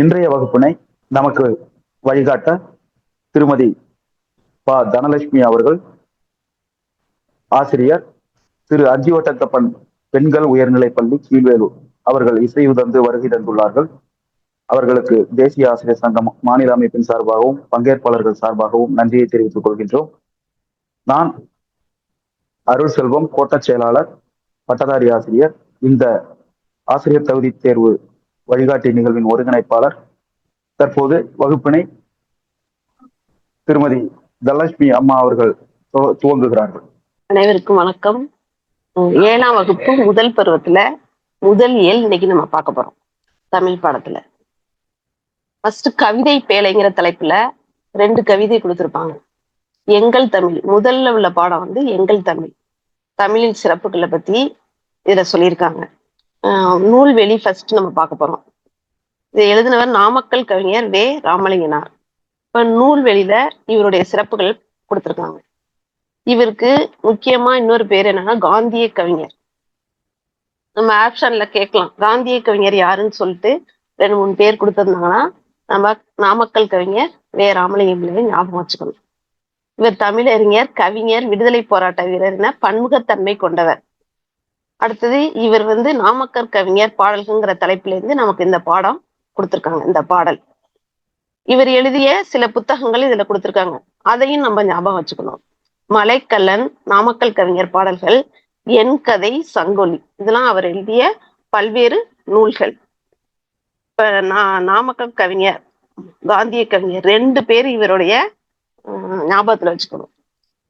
இன்றைய வகுப்பினை நமக்கு வழிகாட்ட திருமதி தனலட்சுமி அவர்கள், ஆசிரியர், திரு அஜிவட்டத்தப்பன் பெண்கள் உயர்நிலைப்பள்ளி கீழ்வேலூர் அவர்கள் இசையுதந்து வருகை தந்துள்ளார்கள். அவர்களுக்கு தேசிய ஆசிரியர் சங்கம் மாநில அமைப்பின் சார்பாகவும் பங்கேற்பாளர்கள் சார்பாகவும் நன்றியை தெரிவித்துக் கொள்கின்றோம். நான் அருள் செல்வம், கோட்ட செயலாளர், பட்டதாரி ஆசிரியர், இந்த ஆசிரியர் தகுதி தேர்வு வழிகாட்டி நிகழ்வின் ஒருங்கிணைப்பாளர். தற்போது வகுப்பினை திருமதி தனலட்சுமி அம்மா அவர்கள் துவங்குகிறார்கள். அனைவருக்கும் வணக்கம். 7ஆம் வகுப்பு முதல் பருவத்துல முதல் இயல் இன்னைக்கு நம்ம பார்க்க போறோம். தமிழ் பாடத்துல ஃபர்ஸ்ட் கவிதை பேழைங்கிற தலைப்புல 2 கவிதை கொடுத்திருப்பாங்க. எங்கள் தமிழ் முதல்ல உள்ள பாடம் வந்து எங்கள் தமிழ், தமிழின் சிறப்புகளை பத்தி இதுல சொல்லியிருக்காங்க. நூல்வெளி ஃபர்ஸ்ட் நம்ம பார்க்க போறோம். இதை எழுதினவர் நாமக்கல் கவிஞர் வே. ராமலிங்கனார். இப்ப நூல்வெளியில இவருடைய சிறப்புகள் கொடுத்திருக்காங்க. இவருக்கு முக்கியமா இன்னொரு பேர் என்னன்னா காந்திய கவிஞர். நம்ம ஆப்ஷன்ல கேட்கலாம் காந்திய கவிஞர் யாருன்னு சொல்லிட்டு 2-3 பேர் கொடுத்திருந்தாங்கன்னா நம்ம நாமக்கல் கவிஞர் வே. ராமலிங்கம் பிள்ளையை ஞாபகம் வச்சுக்கணும். இவர் தமிழறிஞர், கவிஞர், விடுதலை போராட்ட வீரர் என பன்முகத்தன்மை கொண்டவர். அடுத்தது இவர் வந்து நாமக்கல் கவிஞர் பாடல்கிற தலைப்புல இருந்து நமக்கு இந்த பாடம் கொடுத்திருக்காங்க. இந்த பாடல் இவர் எழுதிய சில புத்தகங்கள் இதுல கொடுத்திருக்காங்க, அதையும் நம்ம ஞாபகம் வச்சுக்கணும். மலைக்கல்லன், நாமக்கல் கவிஞர் பாடல்கள், என் கதை, சங்கொலி, இதெல்லாம் அவர் எழுதிய பல்வேறு நூல்கள். இப்ப நாமக்கல் கவிஞர், காந்திய கவிஞர் 2 பேர் இவருடைய ஞாபகத்துல வச்சுக்கணும்.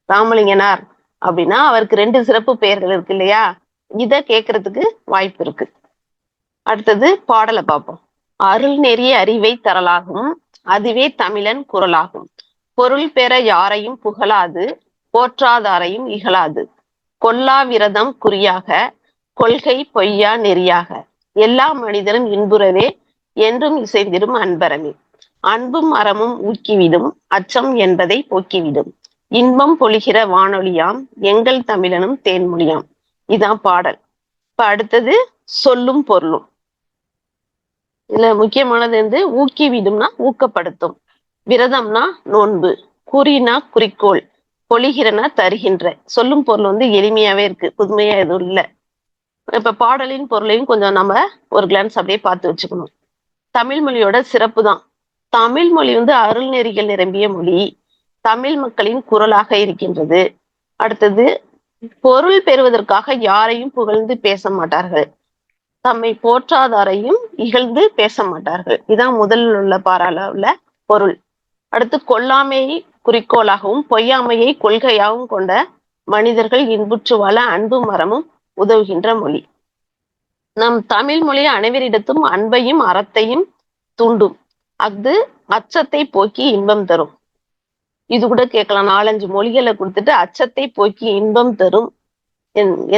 ராமலிங்கனார் அப்படின்னா அவருக்கு 2 சிறப்பு பெயர்கள் இருக்கு இல்லையா, இத கேட்கறதுக்கு வாய்ப்பு இருக்கு. அடுத்தது பாடலை பார்ப்போம். அருள் நெறிய அறிவை தரலாகும், அதுவே தமிழன் குரலாகும். பொருள் பெற யாரையும் புகழாது, போற்றாதாரையும் இகழாது. கொல்லா விரதம் குறியாக, கொள்கை பொய்யா நெறியாக. எல்லா மனிதரும் இன்புறவே, என்றும் இசைந்திடும் அன்பரமே. அன்பும் அறமும் ஊக்கிவிடும், அச்சம் என்பதை போக்கிவிடும். இன்பம் பொழிகிற வானொலியாம், எங்கள் தமிழனும் தேன்மொழியாம். இதான் பாடல். இப்ப அடுத்தது சொல்லும் பொருளும். இதுல முக்கியமானது வந்து ஊக்கிவிடும்னா ஊக்கப்படுத்தும், விரதம்னா நோன்பு, குறினா குறிக்கோள், பொழிகிறனா தருகின்ற. சொல்லும் பொருள் வந்து எளிமையாவே இருக்கு, புதுமையா எதுவும் இல்லை. இப்ப பாடலின் பொருளையும் கொஞ்சம் நம்ம ஒரு கிளான்ஸ் அப்படியே பார்த்து வச்சுக்கணும். தமிழ் மொழியோட சிறப்பு தான், தமிழ் மொழி வந்து அருள் நெறிகள் நிரம்பிய மொழி, தமிழ் மக்களின் குரலாக இருக்கின்றது. அடுத்தது பொருள் பெறுவதற்காக யாரையும் புகழ்ந்து பேச மாட்டார்கள், தம்மை போற்றாதாரையும் இகழ்ந்து பேச மாட்டார்கள். இதான் முதலில் உள்ள பாராள உள்ள பொருள். அடுத்து கொல்லாமையை குறிக்கோளாகவும் பொய்யாமையை கொள்கையாகவும் கொண்ட மனிதர்கள் இன்புற்று வாழ அன்பும் மரமும் உதவுகின்ற மொழி. நம் தமிழ் மொழி அனைவரிடத்தும் அன்பையும் அறத்தையும் தூண்டும், அது அச்சத்தை போக்கி இன்பம் தரும். இது கூட கேட்கலாம், 4-5 மொழிகளை கொடுத்துட்டு அச்சத்தை போக்கி இன்பம் தரும்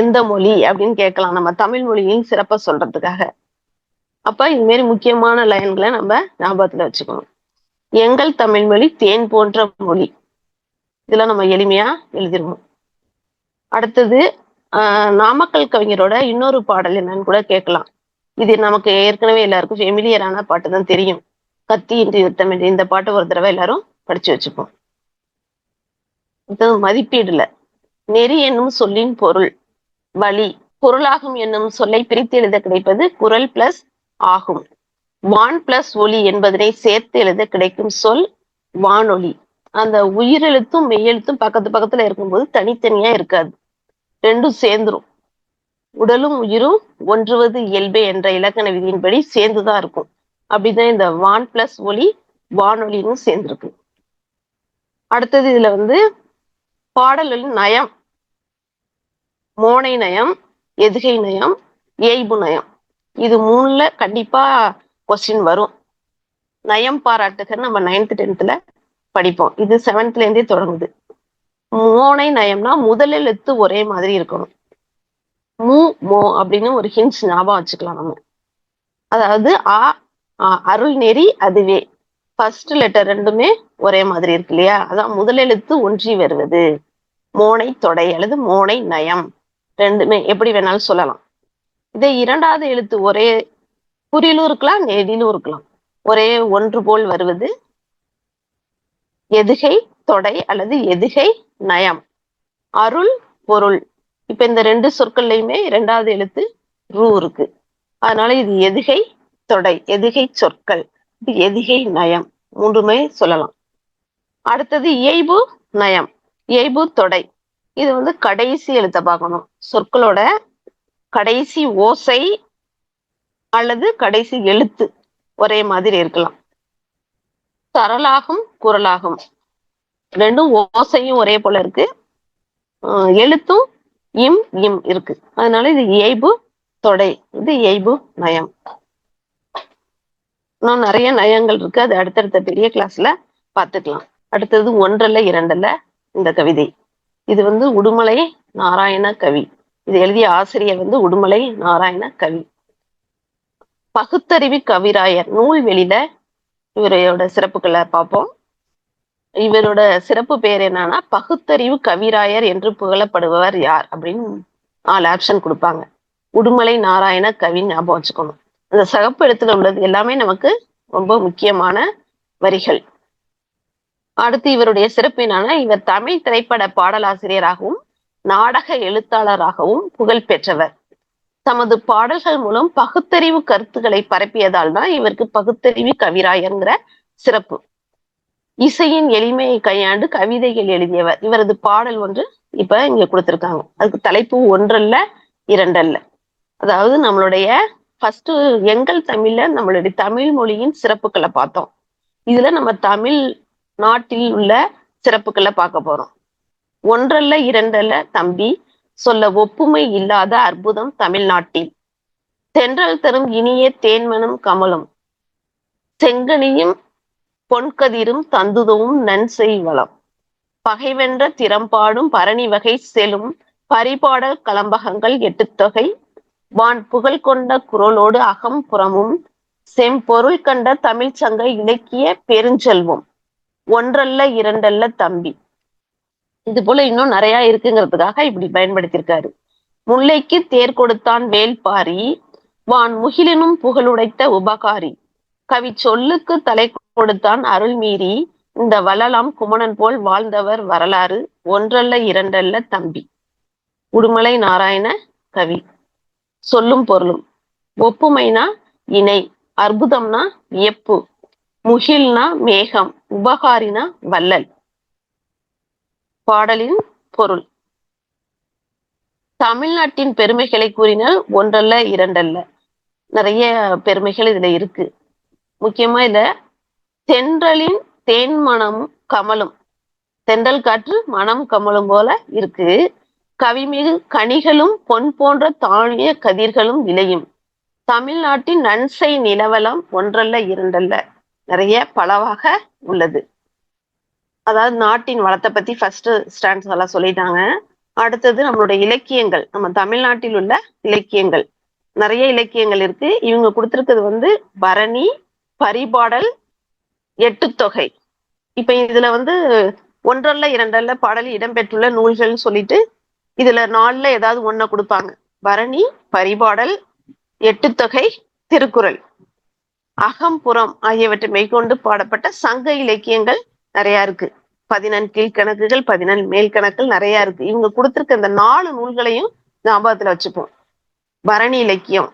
எந்த மொழி அப்படின்னு கேட்கலாம், நம்ம தமிழ் மொழியின் சிறப்பை சொல்றதுக்காக. அப்ப இது மாதிரி முக்கியமான லைன்களை நம்ம ஞாபகத்துல வச்சுக்கணும். எங்கள் தமிழ் மொழி தேன் போன்ற மொழி, இதெல்லாம் நம்ம எளிமையா எழுதிருவோம். அடுத்தது நாமக்கல் கவிஞரோட இன்னொரு பாடல் என்னன்னு கூட கேட்கலாம். இது நமக்கு ஏற்கனவே எல்லாருக்கும் ஃபெமிலியரான பாட்டு தான் தெரியும், கத்தி இன்றி யுத்தமின்றி. இந்த பாட்டு ஒரு தடவை எல்லாரும் படிச்சு வச்சுப்போம். மதிப்பீடுல நெறி என்னும் சொல்லின் பொருள் வழி, பொருளாகும் என்னும் சொல்லை பிரித்து எழுத கிடைப்பது குரல் பிளஸ் ஆகும். வான் பிளஸ் ஒளி என்பதனை சேர்த்து எழுத கிடைக்கும் சொல் வானொலி. அந்த உயிரெழுத்தும் மெய்யெழுத்தும் பக்கத்து பக்கத்துல இருக்கும்போது தனித்தனியா இருக்காது, 2ம் சேர்ந்துரும். உடலும் உயிரும் ஒன்றுவது இயல்பே என்ற இலக்கண விதியின்படி சேர்ந்துதான் இருக்கும். அப்படிதான் இந்த வான் பிளஸ் ஒளி வானொலின்னு சேர்ந்திருக்கு. அடுத்தது இதுல வந்து பாடல்களின் நயம், மோனை நயம், எதுகை நயம், ஏய்பு நயம், இது 3ல கண்டிப்பா கொஸ்டின் வரும். நயம் பாராட்டுக நம்ம 9th 10th படிப்போம், இது 7th இருந்தே தொடங்குது. மோனை நயம்னா முதல் எழுத்து ஒரே மாதிரி இருக்கணும். மோ அப்படின்னு ஒரு ஹிண்ட்ஸ் ஞாபகம் வச்சுக்கலாம் நம்ம. அதாவது அருள் நெறி அதுவே, ஃபர்ஸ்ட் லெட்டர் 2மே ஒரே மாதிரி இருக்கு இல்லையா, அதான் முதல் எழுத்து ஒன்றி வருவது. மோனை தொடை அல்லது மோனை நயம் 2மே எப்படி வேணாலும் சொல்லலாம். இதே 2வது எழுத்து ஒரே குறியிலும் இருக்கலாம், நெடிலும் இருக்கலாம். ஒரே ஒன்று போல் வருவது எதுகை தொடை அல்லது எதுகை நயம். அருள் பொருள், இப்ப இந்த ரெண்டு சொற்கள்லையுமே இரண்டாவது எழுத்து ரூ இருக்கு. அதனால இது எதுகை தொடை, எதுகை சொற்கள், இது எதுகை நயம், மூன்றுமே சொல்லலாம். அடுத்தது இயைபு நயம், இயைபு தொடை. இது கடைசி எழுத்த பார்க்கணும். சொற்களோட கடைசி ஓசை அல்லது கடைசி எழுத்து ஒரே மாதிரி இருக்கலாம். தரலாகும் குரலாகும், ரெண்டும் ஓசையும் ஒரே போல இருக்கு, எழுத்தும் இம் இம் இருக்கு. அதனால இது இயைபு தொடை, இது இயைபு நயம். இன்னும் நிறைய நயங்கள் இருக்கு, அது அடுத்தடுத்த பெரிய கிளாஸ்ல பார்த்துக்கலாம். அடுத்தது ஒன்றல்ல இரண்டல்ல இந்த கவிதை. இது உடுமலை நாராயண கவி. இது எழுதிய ஆசிரியர் உடுமலை நாராயண கவி. பகுத்தறிவு கவிராயர் நூல் வெளியில இவரோட சிறப்புகளை பார்ப்போம். இவரோட சிறப்பு பெயர் என்னன்னா பகுத்தறிவு கவிராயர் என்று புகழப்படுபவர் யார் அப்படின்னு 4 ஆப்ஷன் கொடுப்பாங்க. உடுமலை நாராயண கவி ஞாபகம் வச்சுக்கணும். அந்த சிகப்பு எழுத்துல உள்ளது எல்லாமே நமக்கு ரொம்ப முக்கியமான வரிகள். அடுத்து இவருடைய சிறப்பு என்னன்னா இவர் தமிழ் திரைப்பட பாடலாசிரியராகவும் நாடக எழுத்தாளராகவும் புகழ் பெற்றவர். தமது பாடல்கள் மூலம் பகுத்தறிவு கருத்துக்களை பரப்பியதால் தான் இவருக்கு பகுத்தறிவு கவிராயர்ங்கிற சிறப்பு. இசையின் எளிமையை கையாண்டு கவிதைகள் எழுதியவர். இவரது பாடல் ஒன்று இப்ப இங்க கொடுத்திருக்காங்க. அதுக்கு தலைப்பு ஒன்றல்ல இரண்டல்ல. அதாவது நம்மளுடைய ஃபர்ஸ்ட் எங்கள் தமிழ்ல நம்மளுடைய தமிழ் மொழியின் சிறப்புகளை பார்த்தோம். இதுல நம்ம தமிழ் நாட்டில் உள்ள சிறப்புகளை பார்க்க போறோம். ஒன்றல்ல இரண்டல்ல தம்பி, சொல்ல ஒப்புமை இல்லாத அற்புதம் தமிழ்நாட்டில். தென்றல் தரும் இனிய தேன்மனம் கமலும், செங்கனியும் பொன்கதிரும் தந்துதவும் நன்செய் வளம். பகைவென்ற திறம்பாடும் பரணி வகை செலும் பரிபாடல் கலம்பகங்கள் 8 தொகை. வான் புகழ் கொண்ட குரலோடு அகம் புறமும் செம்பொருள் கண்ட தமிழ் சங்க இலக்கிய பெருஞ்செல்வம். ஒன்றல்ல இரண்டல்ல தம்பி. இது போல இன்னும் நிறைய இருக்குங்கிறதுக்காக இப்படி பயன்படுத்தியிருக்காரு. முல்லைக்கு தேர் கொடுத்தான் வேல்பாரி, வான் முகிலினும் புகழுடைத்த உபகாரி. கவி சொல்லுக்கு தலை கொடுத்தான் அருள் மீறி, இந்த வள்ளலாம் குமணன் போல் வாழ்ந்தவர் வரலாறு. ஒன்றல்ல இரண்டல்ல தம்பி. உடுமலை நாராயண கவி. சொல்லும் பொருளும். ஒப்புமைனா இணை, அற்புதம்னா வியப்பு, முகில்னா மேகம், உபகாரினா வள்ளல். பாடலின் பொருள். தமிழ்நாட்டின் பெருமைகளை கூறினால் ஒன்றல்ல இரண்டல்ல. நிறைய பெருமைகள் இதுல இருக்கு. முக்கியமா இதுல தென்றலின் தேன் மனம் கமலும், தென்றல் காற்று மனம் கமலும் போல இருக்கு. கவிமிகு கனிகளும் பொன் போன்ற தாழிய கதிர்களும் விளையும். தமிழ்நாட்டின் நன்சை நிலவலம் ஒன்றல்ல இரண்டல்ல. நிறைய பலவாக உள்ளது. அதாவது நாட்டின் வளத்தை பத்தி ஃபர்ஸ்ட் ஸ்டாண்ட்ஸ் எல்லாம் சொல்லிட்டாங்க. அடுத்தது நம்மளுடைய இலக்கியங்கள், நம்ம தமிழ்நாட்டில் உள்ள இலக்கியங்கள், நிறைய இலக்கியங்கள் இருக்கு. இவங்க கொடுத்திருக்கிறது பரணி, பரிபாடல், 8 தொகை. இப்ப இதுல ஒன்றல்ல இரண்டல்ல பாடல் இடம்பெற்றுள்ள நூல்கள் சொல்லிட்டு இதுல 4ல ஏதாவது ஒன்ன கொடுப்பாங்க. பரணி, பரிபாடல், 8 தொகை, திருக்குறள். அகம்புறம் ஆகியவற்றை மெய்கொண்டு பாடப்பட்ட சங்க இலக்கியங்கள் நிறைய இருக்கு. 14 கீழ்கணக்குகள், 14 மேல் கணக்குகள் நிறைய இருக்கு. இவங்க கொடுத்திருக்க இந்த 4 நூல்களையும் ஞாபகத்துல வச்சுப்போம். பரணி இலக்கியம்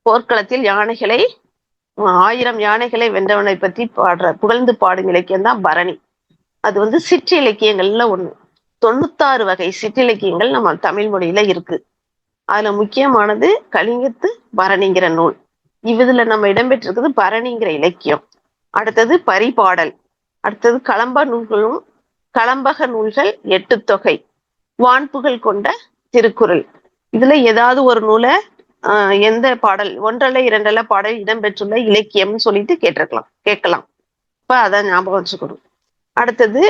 போர்க்களத்தில் யானைகளை 1000 யானைகளை வென்றவனை பற்றி புகழ்ந்து பாடும் இலக்கியம் தான் பரணி. அது சிற்றிலக்கியங்கள்ல ஒண்ணு. 96 வகை சிற்றிலக்கியங்கள் நம்ம தமிழ் மொழியில இருக்கு. அதுல முக்கியமானது கலிங்கத்து பரணிங்கிற நூல். இதுல நம்ம இடம்பெற்றிருக்குது பரணிங்கிற இலக்கியம். அடுத்தது பரிபாடல், அடுத்தது களம்பக நூல்கள் 8 தொகை, வான்புகழ் கொண்ட திருக்குறள். இதுல ஏதாவது ஒரு நூலை எந்த பாடல் ஒன்றல்ல இரண்டல்ல பாடல் இடம்பெற்றுள்ள இலக்கியம்னு சொல்லிட்டு கேட்கலாம். இப்ப அதான் ஞாபகம் வச்சுக்கணும். அடுத்தது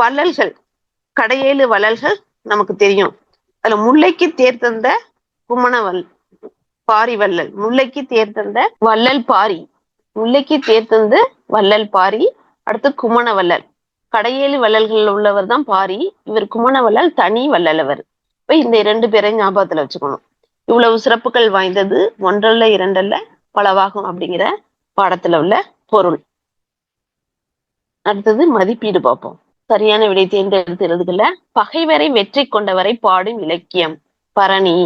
வள்ளல்கள், கடையேழு வள்ளல்கள் நமக்கு தெரியும். அதுல முல்லைக்கு தேர் தந்த குமணவல் பாரி வள்ளல், முல்லைக்கு தேர் தந்த வள்ளல் பாரி, முல்லைக்கு தேர் தந்து வள்ளல் பாரி. அடுத்து குமணவள்ளல், கடையேழு வள்ளல்கள் உள்ளவர் தான் பாரி. இவர் குமணவள்ளல் தனி வள்ளலவர். இப்ப இந்த 2 பேரையும் ஞாபகத்துல வச்சுக்கணும். இவ்வளவு சிறப்புகள் வாய்ந்தது ஒன்றல்ல இரண்டல்ல பலவாகும் அப்படிங்கிற பாடத்துல உள்ள பொருள். அடுத்தது மதிப்பீடு பார்ப்போம். சரியான விடை தேர்ந்தெடுத்து எழுதுகல. பகைவரை வெற்றி கொண்டவரை பாடும் இலக்கியம். பரணி.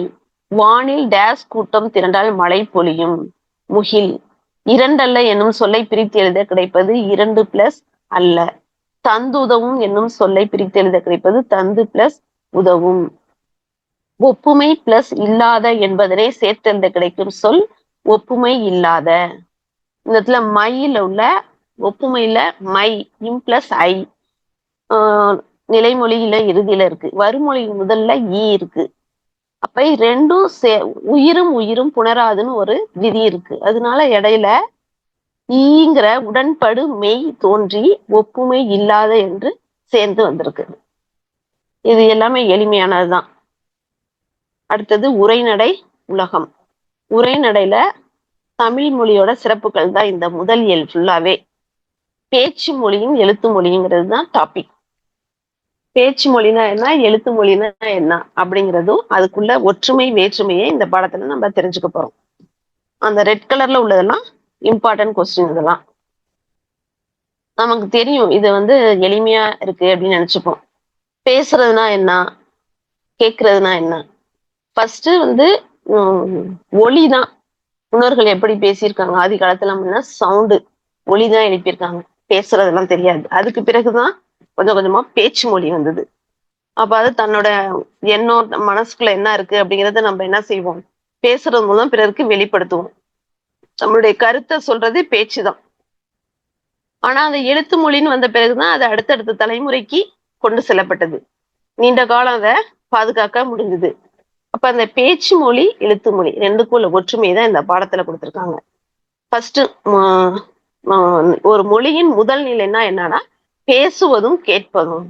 வானில் டேஸ் கூட்டம் திரண்டால் மழை பொழியும். முகில். இரண்டல்ல என்னும் சொல்லை பிரித்து எழுத கிடைப்பது 2 பிளஸ் அல்ல. தந்து உதவும் என்னும் சொல்லை பிரித்து எழுத கிடைப்பது தந்து பிளஸ் உதவும். ஒப்புமை பிளஸ் இல்லாத என்பதனை சேர்த்தெழுத கிடைக்கும் சொல் ஒப்புமை இல்லாத. இந்த இடத்துல மையில உள்ள ஒப்புமையில மை இம் பிளஸ் ஐ நிலைமொழியில இறுதியில இருக்கு. வருமொழி முதல்ல ஈ இருக்கு. அப்ப ரெண்டும் உயிரும் உயிரும் புணராதுன்னு ஒரு விதி இருக்கு. அதனால இடையில ஈங்கிற உடன்படு மெய் தோன்றி ஒப்புமை இல்லாத என்று சேர்ந்து வந்திருக்கு. இது எல்லாமே எளிமையானதுதான். அடுத்தது உரைநடை உலகம். உரைநடையில தமிழ் மொழியோட சிறப்புகள் தான் இந்த முதல் இயல் ஃபுல்லாவே. பேச்சு மொழியும் எழுத்து மொழிங்கிறது தான் டாபிக். பேச்சு மொழினா என்ன, எழுத்து மொழினா என்ன அப்படிங்கிறதும் அதுக்குள்ள ஒற்றுமை வேற்றுமையை இந்த பாடத்துல நம்ம தெரிஞ்சுக்க போறோம். அந்த ரெட் கலர்ல உள்ளதெல்லாம் இம்பார்ட்டன்ட் கொஸ்டின். இதெல்லாம் நமக்கு தெரியும். இது எளிமையா இருக்கு அப்படின்னு நினைச்சுப்போம். பேசுறதுனா என்ன, கேட்கறதுனா என்ன. ஃபர்ஸ்ட் ஒலிதான். முன்னோர்கள் எப்படி பேசியிருக்காங்க, ஆதி காலத்துல சவுண்டு ஒலிதான் எழுப்பியிருக்காங்க. பேசுறதெல்லாம் தெரியாது. அதுக்கு பிறகுதான் கொஞ்சம் கொஞ்சமா பேச்சு மொழி வந்தது. அப்ப அது தன்னோட எண்ணம் மனசுக்குள்ள என்ன இருக்கு அப்படிங்கிறத நம்ம என்ன செய்வோம், பேசுறது மூலம் பிறருக்கு வெளிப்படுத்துவோம். நம்மளுடைய கருத்தை சொல்றது பேச்சுதான். ஆனா அந்த எழுத்து மொழின்னு வந்த பிறகுதான் அது அடுத்தடுத்த தலைமுறைக்கு கொண்டு செல்லப்பட்டது. நீண்ட காலம் அதை பாதுகாக்க முடிஞ்சது. அப்ப அந்த பேச்சு மொழி எழுத்து மொழி ரெண்டுக்குள்ள ஒற்றுமை தான் இந்த பாடத்துல கொடுத்திருக்காங்க. ஃபர்ஸ்ட் ஒரு மொழியின் முதல் நிலைன்னா என்னன்னா பேசுவதும் கேட்பதும்.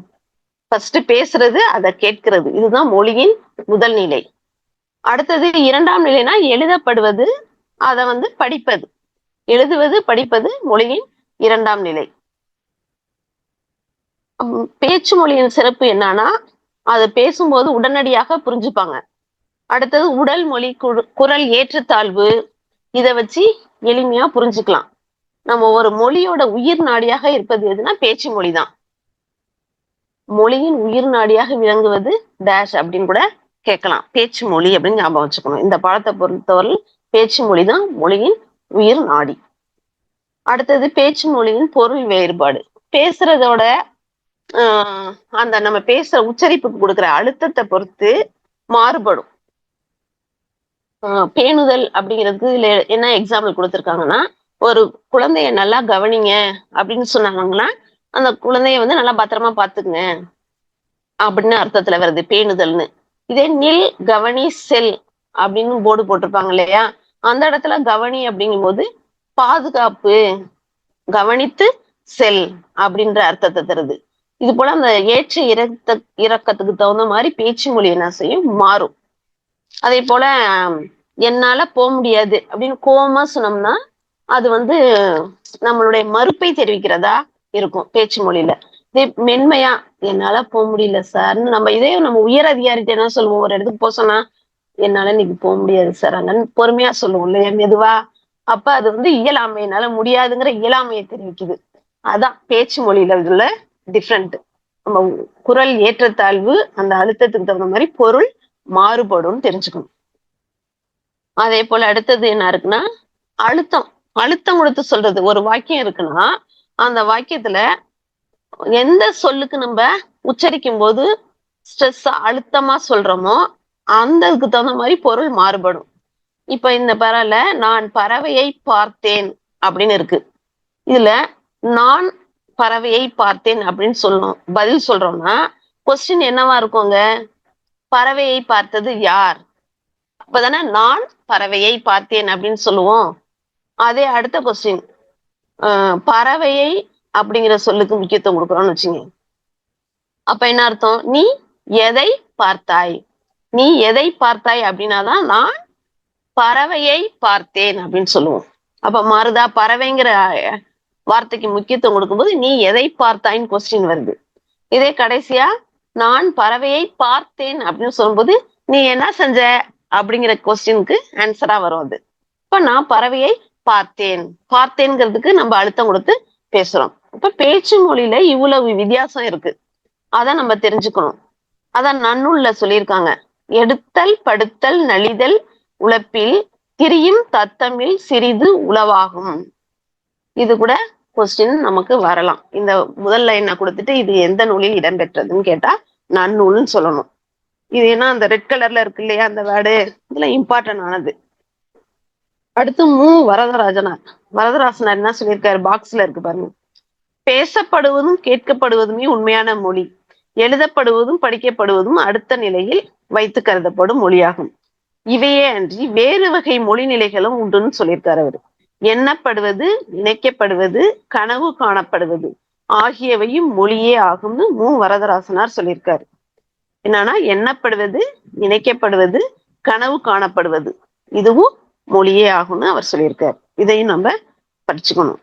ஃபர்ஸ்ட் பேசுறது, அதை கேட்கிறது. இதுதான் மொழியின் முதல் நிலை. அடுத்தது இரண்டாம் நிலைனா எழுதப்படுவது, அதை படிப்பது. எழுதுவது படிப்பது மொழியின் இரண்டாம் நிலை. பேச்சு மொழியின் சிறப்பு என்னன்னா அதை பேசும்போது உடனடியாக புரிஞ்சுப்பாங்க. அடுத்தது உடல் மொழி, குரல் ஏற்றத்தாழ்வு, இதை வச்சு எளிமையா புரிஞ்சுக்கலாம். நம்ம ஒரு மொழியோட உயிர் நாடியாக இருப்பது எதுனா பேச்சு மொழி தான். மொழியின் உயிர் நாடியாக விளங்குவது டேஷ் அப்படின்னு கூட கேட்கலாம். பேச்சு மொழி அப்படின்னு ஞாபகம் வச்சுக்கணும். இந்த பாடத்தை பொறுத்தவரை பேச்சு மொழி தான் மொழியின் உயிர் நாடி. அடுத்தது பேச்சு மொழியின் பொருள் வேறுபாடு. பேசுறதோட அந்த நம்ம பேசுற உச்சரிப்புக்கு கொடுக்குற அழுத்தத்தை பொறுத்து மாறுபடும். பேணுதல் அப்படிங்கிறதுக்கு இதுல என்ன எக்ஸாம்பிள் கொடுத்துருக்காங்கன்னா, ஒரு குழந்தைய நல்லா கவனிங்க அப்படின்னு சொன்னாங்கன்னா அந்த குழந்தைய நல்லா பத்திரமா பாத்துக்குங்க அப்படின்னு அர்த்தத்துல வருது பேணுதல்னு. இதே நில் கவனி செல் அப்படின்னு போர்டு போட்டிருப்பாங்க இல்லையா, அந்த இடத்துல கவனி அப்படிங்கும் போது பாதுகாப்பு, கவனித்து செல் அப்படின்ற அர்த்தத்தை தருது. இது போல அந்த ஏற்ற இறக்கத்துக்கு தகுந்த மாதிரி பேச்சு மொழி என்ன செய்யும், மாறும். அதே போல என்னால போக முடியாது அப்படின்னு கோவமா சொன்னோம்னா அது நம்மளுடைய மறுப்பை தெரிவிக்கிறதா இருக்கும் பேச்சு மொழியில. இதே மென்மையா என்னால போக முடியல சார்ன்னு நம்ம உயர் அதிகாரிட்ட என்ன சொல்லுவோம், ஒரு இடத்துக்கு போக சொன்னா என்னால இன்னைக்கு போக முடியாது சார் அங்கன்னு பொறுமையா சொல்லுவோம் இல்லையா, மெதுவா. அப்ப அது இயலாமை, என்னால முடியாதுங்கிற இயலாமையை தெரிவிக்குது. அதான் பேச்சு மொழியில உள்ள டிஃப்ரெண்ட். நம்ம குரல் ஏற்றத்தாழ்வு, அந்த அழுத்தத்துக்கு தகுந்த மாதிரி பொருள் மாறுபடும் தெரிஞ்சுக்கணும். அதே போல அடுத்தது என்ன இருக்குன்னா அழுத்தம். அழுத்தம் கொடுத்து சொல்றது. ஒரு வாக்கியம் இருக்குன்னா அந்த வாக்கியத்துல எந்த சொல்லுக்கு நம்ம உச்சரிக்கும் போது ஸ்ட்ரெஸ் அழுத்தமா சொல்றோமோ அந்ததுக்கு தகுந்த மாதிரி பொருள் மாறுபடும். இப்ப இந்த பறவை நான் பறவையை பார்த்தேன் அப்படின்னு இருக்கு. இதுல நான் பறவையை பார்த்தேன் அப்படின்னு சொல்லணும், பதில் சொல்றோம்னா கொஸ்டின் என்னவா இருக்குங்க, பறவையை பார்த்தது யார்? அப்பதானே நான் பறவையை பார்த்தேன் அப்படின்னு சொல்லுவோம். அதே அடுத்த கொஸ்டின் பறவையை அப்படிங்கிற சொல்லுக்கு முக்கியத்துவம் கொடுக்குறோம்னு வச்சுங்க. அப்ப என்ன அர்த்தம், நீ எதை பார்த்தாய்? நீ எதை பார்த்தாய் அப்படின்னாதான் நான் பறவையை பார்த்தேன் அப்படின்னு சொல்லுவோம். அப்ப மாறுதா, பறவைங்கிற வார்த்தைக்கு முக்கியத்துவம் கொடுக்கும்போது நீ எதை பார்த்தாயின்னு கொஸ்டின் வருது. இதே கடைசியா நான் பறவையை பார்த்தேன் அப்படின்னு சொல்லும்போது நீ என்ன செஞ்ச அப்படிங்கிற கொஸ்டினுக்கு ஆன்சரா வரும் அது. இப்ப நான் பறவையை பார்த்தேன். பார்த்தேன்ங்கிறதுக்கு நம்ம அழுத்தம் கொடுத்து பேசுறோம். இப்ப பேச்சு மொழியில இவ்வளவு வித்தியாசம் இருக்கு. அத நம்ம தெரிஞ்சுக்கணும். அதான் நன்னூல்ல சொல்லியிருக்காங்க. எடுத்தல் படுத்தல் நலிதல் உழப்பில் திரியும் தத்தமிழ் சிறிது உளவாகும். இது கூட கொஸ்டின் நமக்கு வரலாம். இந்த முதல் லைனை கொடுத்துட்டு இது எந்த நூலில் இடம்பெற்றதுன்னு கேட்டா நன்னூல்னு சொல்லணும். இது ஏன்னா அந்த ரெட் கலர்ல இருக்கு இல்லையா அந்த வேர்டு, இதுல இம்பார்ட்டன்ட் ஆனது. அடுத்து வரதராஜனார். வரதராசனார் என்ன சொல்லியிருக்காரு, பாக்ஸ்ல இருக்கு பாருங்க. பேசப்படுவதும் கேட்கப்படுவதுமே உண்மையான மொழி, எழுதப்படுவதும் படிக்கப்படுவதும் அடுத்த நிலையில் வைத்து கருதப்படும் மொழியாகும். இவையே அன்றி வேறு வகை மொழி நிலைகளும் உண்டுன்னு சொல்லியிருக்காரு அவரு. எண்ணப்படுவது, நினைக்கப்படுவது, கனவு காணப்படுவது ஆகியவையும் மொழியே ஆகும்னு வரதராசனார் சொல்லியிருக்காரு. என்னன்னா எண்ணப்படுவது, நினைக்கப்படுவது, கனவு காணப்படுவது இதுவும் மொழியே ஆகும்னு அவர் சொல்லியிருக்காரு. இதையும் நம்ம படிச்சுக்கணும்.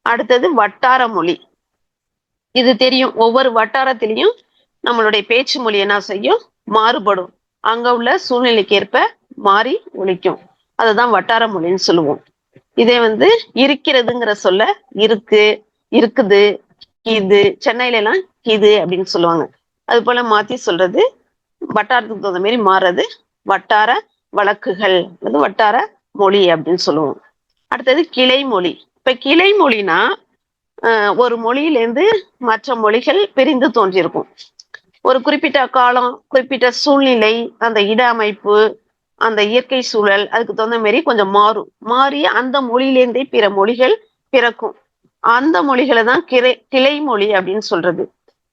அடுத்தது வட்டார மொழி. இது தெரியும், ஒவ்வொரு வட்டாரத்திலையும் நம்மளுடைய பேச்சு மொழி என்ன செய்யும், மாறுபடும். அங்க உள்ள சூழ்நிலைக்கு ஏற்ப மாறி ஒலிக்கும். அதுதான் வட்டார மொழின்னு சொல்லுவோம். இதே இருக்கிறதுங்கிற சொல்ல இருக்கு, இருக்குது, இது சென்னையில எல்லாம் இது அப்படின்னு சொல்லுவாங்க. அது போல மாத்தி சொல்றது, வட்டாரத்துக்கு தகுந்த மாதிரி மாறுறது வட்டார வழக்குகள், வட்டார மொழி அப்படின்னு சொல்லுவோம். அடுத்தது கிளை மொழி. இப்ப கிளை மொழினா ஒரு மொழியிலேருந்து மற்ற மொழிகள் பிரிந்து தோன்றியிருக்கும். ஒரு குறிப்பிட்ட காலம், குறிப்பிட்ட சூழ்நிலை, அந்த இட அமைப்பு, அந்த இயற்கை சூழல் அதுக்கு தகுந்த மாதிரி கொஞ்சம் மாறி அந்த மொழியிலேருந்தே பிற மொழிகள் பிறக்கும். அந்த மொழிகளை தான் கிளை மொழி அப்படின்னு சொல்றது.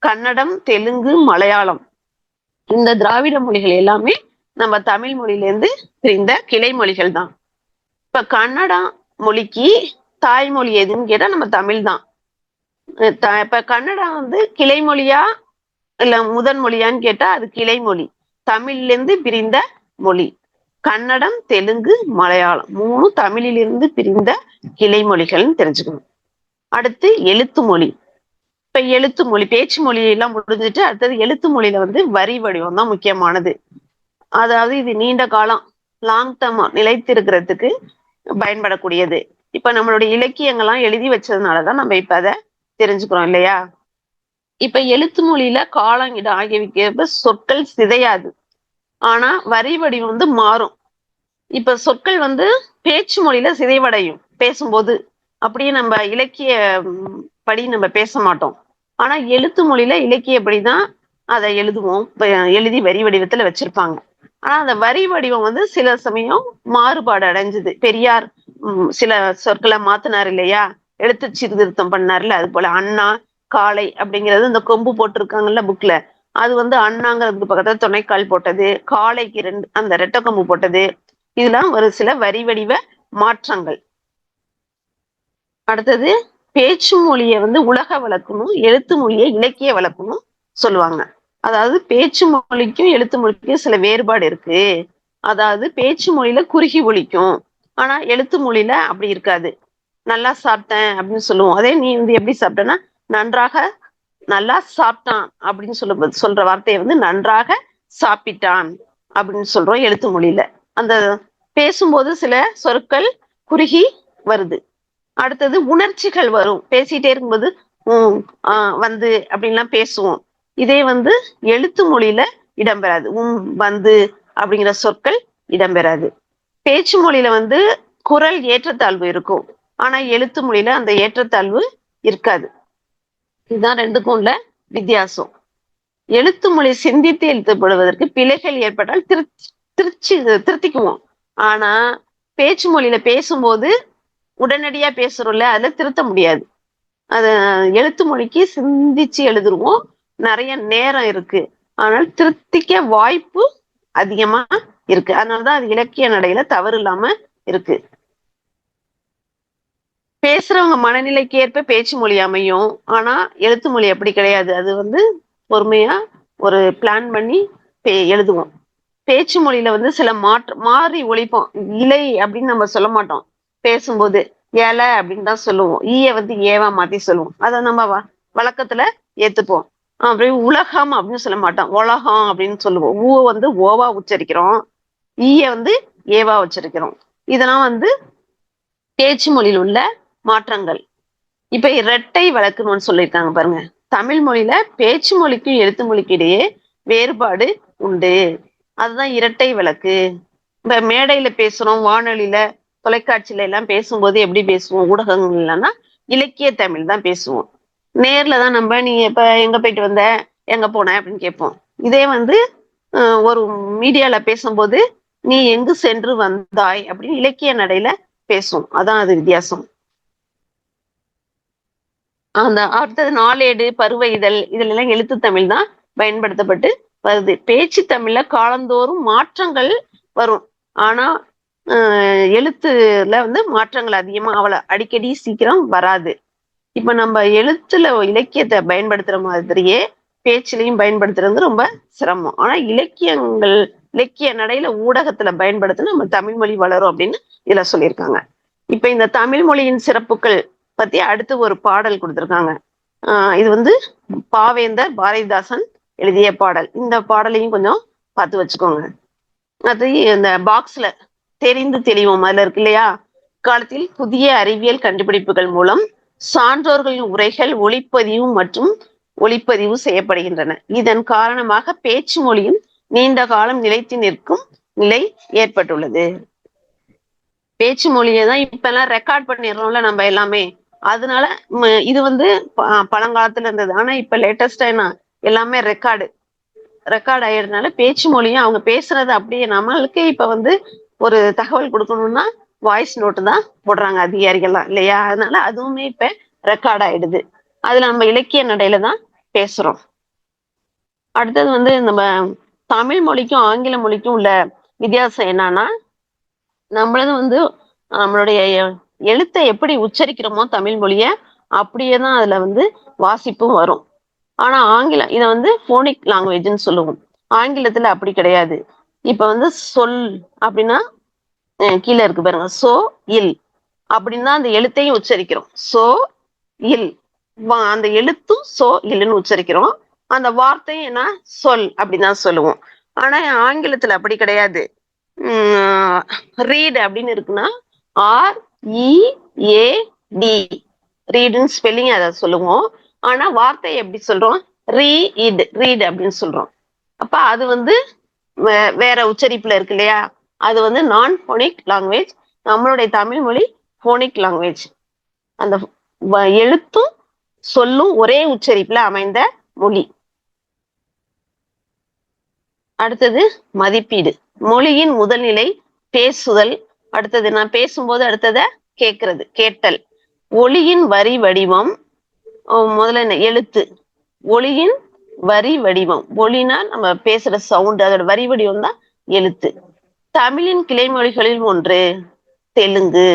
கன்னடம், தெலுங்கு, மலையாளம் இந்த திராவிட மொழிகள் எல்லாமே நம்ம தமிழ் மொழியிலேருந்து பிரிந்த கிளை மொழிகள் தான். இப்ப கன்னடா மொழிக்கு தாய்மொழி எதுன்னு கேட்டா நம்ம தமிழ் தான். இப்ப கன்னடா கிளை மொழியா இல்ல முதன் மொழியான்னு கேட்டா அது கிளை மொழி, தமிழ்ல இருந்து பிரிந்த மொழி. கன்னடம், தெலுங்கு, மலையாளம் மூணு தமிழிலிருந்து பிரிந்த கிளை மொழிகள்னு தெரிஞ்சுக்கணும். அடுத்து எழுத்து மொழி. இப்ப எழுத்து மொழி, பேச்சு மொழி எல்லாம் முடிஞ்சிட்டு அடுத்தது எழுத்து மொழியில வரி வடிவம் தான் முக்கியமானது. அதாவது இது நீண்ட காலம், லாங் டேர்ம் நிலைத்திருக்கிறதுக்கு பயன்படக்கூடியது. இப்ப நம்மளுடைய இலக்கியங்கள்லாம் எழுதி வச்சதுனாலதான் நம்ம இப்ப அதை தெரிஞ்சுக்கிறோம் இல்லையா. இப்ப எழுத்து மொழியில காலம், இடம் ஆகியவைக்கு சொற்கள் சிதையாது. ஆனா வரி வடிவம் மாறும். இப்ப சொற்கள் பேச்சு மொழியில சிதைவடையும் பேசும்போது. அப்படியே நம்ம இலக்கிய படி நம்ம பேச மாட்டோம். ஆனா எழுத்து மொழியில இலக்கியப்படிதான் அதை எழுதுவோம், எழுதி வரி வடிவத்துல வச்சிருப்பாங்க. ஆனா அந்த வரி வடிவம் சில சமயம் மாறுபாடு அடைஞ்சது. பெரியார் சில சொற்களை மாத்தினார் இல்லையா, எழுத்து சீர்திருத்தம் பண்ணார்ல. அது போல அண்ணா, காளை அப்படிங்கிறது இந்த கொம்பு போட்டிருக்காங்கல்ல புக்ல, அது அண்ணாங்கிறதுக்கு பக்கத்துல துணைக்கால் போட்டது, காளைக்கு அந்த ரெட்டை கொம்பு போட்டது. இதெல்லாம் ஒரு சில வரி வடிவ மாற்றங்கள். அடுத்தது பேச்சு மொழியை உலக வழக்கணும், எழுத்து மொழியை இலக்கிய வழக்கணும் சொல்லுவாங்க. அதாவது பேச்சு மொழிக்கும் எழுத்து மொழிக்கும் சில வேறுபாடு இருக்கு. அதாவது பேச்சு மொழியில குறுகி ஒலிக்கும், ஆனா எழுத்து மொழியில அப்படி இருக்காது. நல்லா சாப்பிட்டேன் அப்படின்னு சொல்லுவோம். அதே நீ எப்படி சாப்பிட்டேன்னா நன்றாக, நல்லா சாப்பிட்டான் அப்படின்னு சொல்ற வார்த்தையை நன்றாக சாப்பிட்டான் அப்படின்னு சொல்றோம் எழுத்து மொழியில. அந்த பேசும்போது சில சொற்கள் குறுகி வருது. அடுத்தது உணர்ச்சிகள் வரும், பேசிட்டே இருக்கும்போது அப்படின்லாம் பேசுவோம். இதே எழுத்து மொழியில இடம்பெறாது. அப்படிங்கிற சொற்கள் இடம்பெறாது. பேச்சு மொழியில குரல் ஏற்றத்தாழ்வு இருக்கும், ஆனா எழுத்து மொழியில அந்த ஏற்றத்தாழ்வு இருக்காது. இதுதான் ரெண்டுக்கும் உள்ள வித்தியாசம். எழுத்து மொழி சிந்தித்து எழுதப்படுவதற்கு பிழைகள் ஏற்பட்டால் திருத்திக்குவோம். ஆனா பேச்சு மொழியில பேசும்போது உடனடியா பேசுறோம்ல, அதுல திருத்த முடியாது. அது எழுத்து மொழிக்கு சிந்திச்சு எழுதுருவோம், நிறைய நேரம் இருக்கு, ஆனால் திருத்திக்க வாய்ப்பு அதிகமா இருக்கு. அதனாலதான் அது இலக்கிய நடையில தவறு இல்லாம இருக்கு. பேசுறவங்க மனநிலைக்கு ஏற்ப பேச்சு மொழி அமையும், ஆனா எழுத்து மொழி அப்படி கிடையாது. அது பொறுமையா ஒரு பிளான் பண்ணி எழுதுவோம். பேச்சு மொழியில சில மாறி ஒழிப்போம். இலை அப்படின்னு நம்ம சொல்ல மாட்டோம், பேசும்போது ஏலை அப்படின்னு தான் சொல்லுவோம். ஈய ஏவா மாத்தி சொல்லுவோம். அதை நம்ம வழக்கத்துல ஏத்துப்போம். அப்படி உலகம் அப்படின்னு சொல்ல மாட்டோம், உலகம் அப்படின்னு சொல்லுவோம். ஓவா உச்சரிக்கிறோம், ஈய ஏவா உச்சரிக்கிறோம். இதெல்லாம் பேச்சு மொழியில் உள்ள மாற்றங்கள். இப்ப இரட்டை வழக்குன்னு சொல்லியிருக்காங்க பாருங்க. தமிழ் மொழியில பேச்சு மொழிக்கும் எழுத்து மொழிக்கும் இடையே வேறுபாடு உண்டு. அதுதான் இரட்டை வழக்கு. இப்ப மேடையில பேசுறோம், வானொலியில, தொலைக்காட்சியில எல்லாம் பேசும்போது எப்படி பேசுவோம்? ஊடகங்கள்லன்னா இலக்கிய தமிழ் தான் பேசுவோம். நேர்ல தான் நம்ம நீ இப்ப எங்க போயிட்டு வந்த, எங்க போன அப்படின்னு கேட்போம். இதே வந்து ஒரு மீடியால பேசும்போது நீ எங்கு சென்று வந்தாய் அப்படின்னு இலக்கிய நடையில பேசுவோம். அதான் அது வித்தியாசம். அந்த அடுத்தது நாளேடு, பருவ இதழ் இதுல எல்லாம் எழுத்து தமிழ் தான் பயன்படுத்தப்பட்டு வருது. பேச்சு தமிழ்ல காலந்தோறும் மாற்றங்கள் வரும். ஆனா எழுத்துல வந்து மாற்றங்கள் அதிகமா அடிக்கடி சீக்கிரம் வராது. இப்ப நம்ம எழுத்துல இலக்கியத்தை பயன்படுத்துற மாதிரியே பேச்சிலையும் பயன்படுத்துறது ரொம்ப சிரமம். ஆனா இலக்கிய நடையில ஊடகத்துல பயன்படுத்த நம்ம தமிழ் மொழி வளரும் அப்படின்னு இதுல சொல்லியிருக்காங்க. இப்ப இந்த தமிழ் மொழியின் சிறப்புகள் பத்தி அடுத்து ஒரு பாடல் கொடுத்திருக்காங்க. இது வந்து பாவேந்தர் பாரதிதாசன் எழுதிய பாடல். இந்த பாடலையும் கொஞ்சம் பார்த்து வச்சுக்கோங்க. அது இந்த பாக்ஸ்ல தெரிந்து தெளிவோம் அதுல இருக்கு இல்லையா? காலத்தில் புதிய அறிவியல் கண்டுபிடிப்புகள் மூலம் சான்றோர்களின் உரைகள் ஒளிப்பதிவு செய்யப்படுகின்றன. இதன் காரணமாக பேச்சு மொழியும் நீண்ட காலம் நிலைத்து நிற்கும் நிலை ஏற்பட்டுள்ளது. பேச்சு மொழியை தான் இப்ப எல்லாம் ரெக்கார்ட் பண்ணிடுறோம்ல நம்ம எல்லாமே. அதனால இது வந்து பழங்காலத்துல இருந்தது. ஆனா இப்ப லேட்டஸ்டா என்ன எல்லாமே ரெக்கார்ட் ஆயிடுறதுனால பேச்சு மொழியும் அவங்க பேசுறது அப்படியே நம்மளுக்கு இப்ப வந்து ஒரு தகவல் கொடுக்கணும்னா வாய்ஸ் நோட்டு தான் போடுறாங்க அதிகாரிகள்லாம் இல்லையா? அதனால அதுவுமே இப்ப ரெக்கார்ட் ஆயிடுது. அதுல நம்ம இலக்கிய நடையில தான் பேசுறோம். அடுத்தது வந்து நம்ம தமிழ் மொழிக்கும் ஆங்கில மொழிக்கும் உள்ள வித்தியாசம் என்னன்னா, நம்மளது வந்து நம்மளுடைய எழுத்தை எப்படி உச்சரிக்கிறோமோ தமிழ் மொழிய அப்படியே தான் அதுல வந்து வாசிப்பும் வரும். ஆனா ஆங்கிலம் இதை வந்து போனிக் லாங்குவேஜ்னு சொல்லுவோம். ஆங்கிலத்துல அப்படி கிடையாது. இப்ப வந்து சொல் அப்படின்னா கீழே இருக்கு பாருங்க, சோ இல் அப்படின்னு தான் அந்த எழுத்தையும் உச்சரிக்கிறோம். சோ இல் அந்த எழுத்தும் சோ இல்லுன்னு உச்சரிக்கிறோம். அந்த வார்த்தையும் என்ன சொல் அப்படின்னு தான் சொல்லுவோம். ஆனா ஆங்கிலத்துல அப்படி கிடையாது. ரீட் அப்படின்னு இருக்குன்னா READ ரீடுன்னு ஸ்பெல்லிங் அதை சொல்லுவோம். ஆனா வார்த்தையை எப்படி சொல்றோம்? ரீட் அப்படின்னு சொல்றோம். அப்ப அது வந்து வேற உச்சரிப்புல இருக்கு இல்லையா? அது வந்து நான் போனிக் லாங்குவேஜ். நம்மளுடைய தமிழ் மொழி போனிக் லாங்குவேஜ். அந்த எழுத்தும் சொல்லும் ஒரே உச்சரிப்புல அமைந்த மொழி. அடுத்தது மதிப்பீடு. மொழியின் முதல் நிலை பேசுதல். அடுத்தது நான் பேசும்போது அடுத்தத கேட்டல். ஒளியின் வரி வடிவம். முதல்ல என்ன? எழுத்து. ஒளியின் வரி வடிவம். ஒளினா நம்ம பேசுற சவுண்ட், அதோட வரி வடிவம் தான் எழுத்து. தமிழின் கிளைமொழிகளில் ஒன்று தெலுங்கு.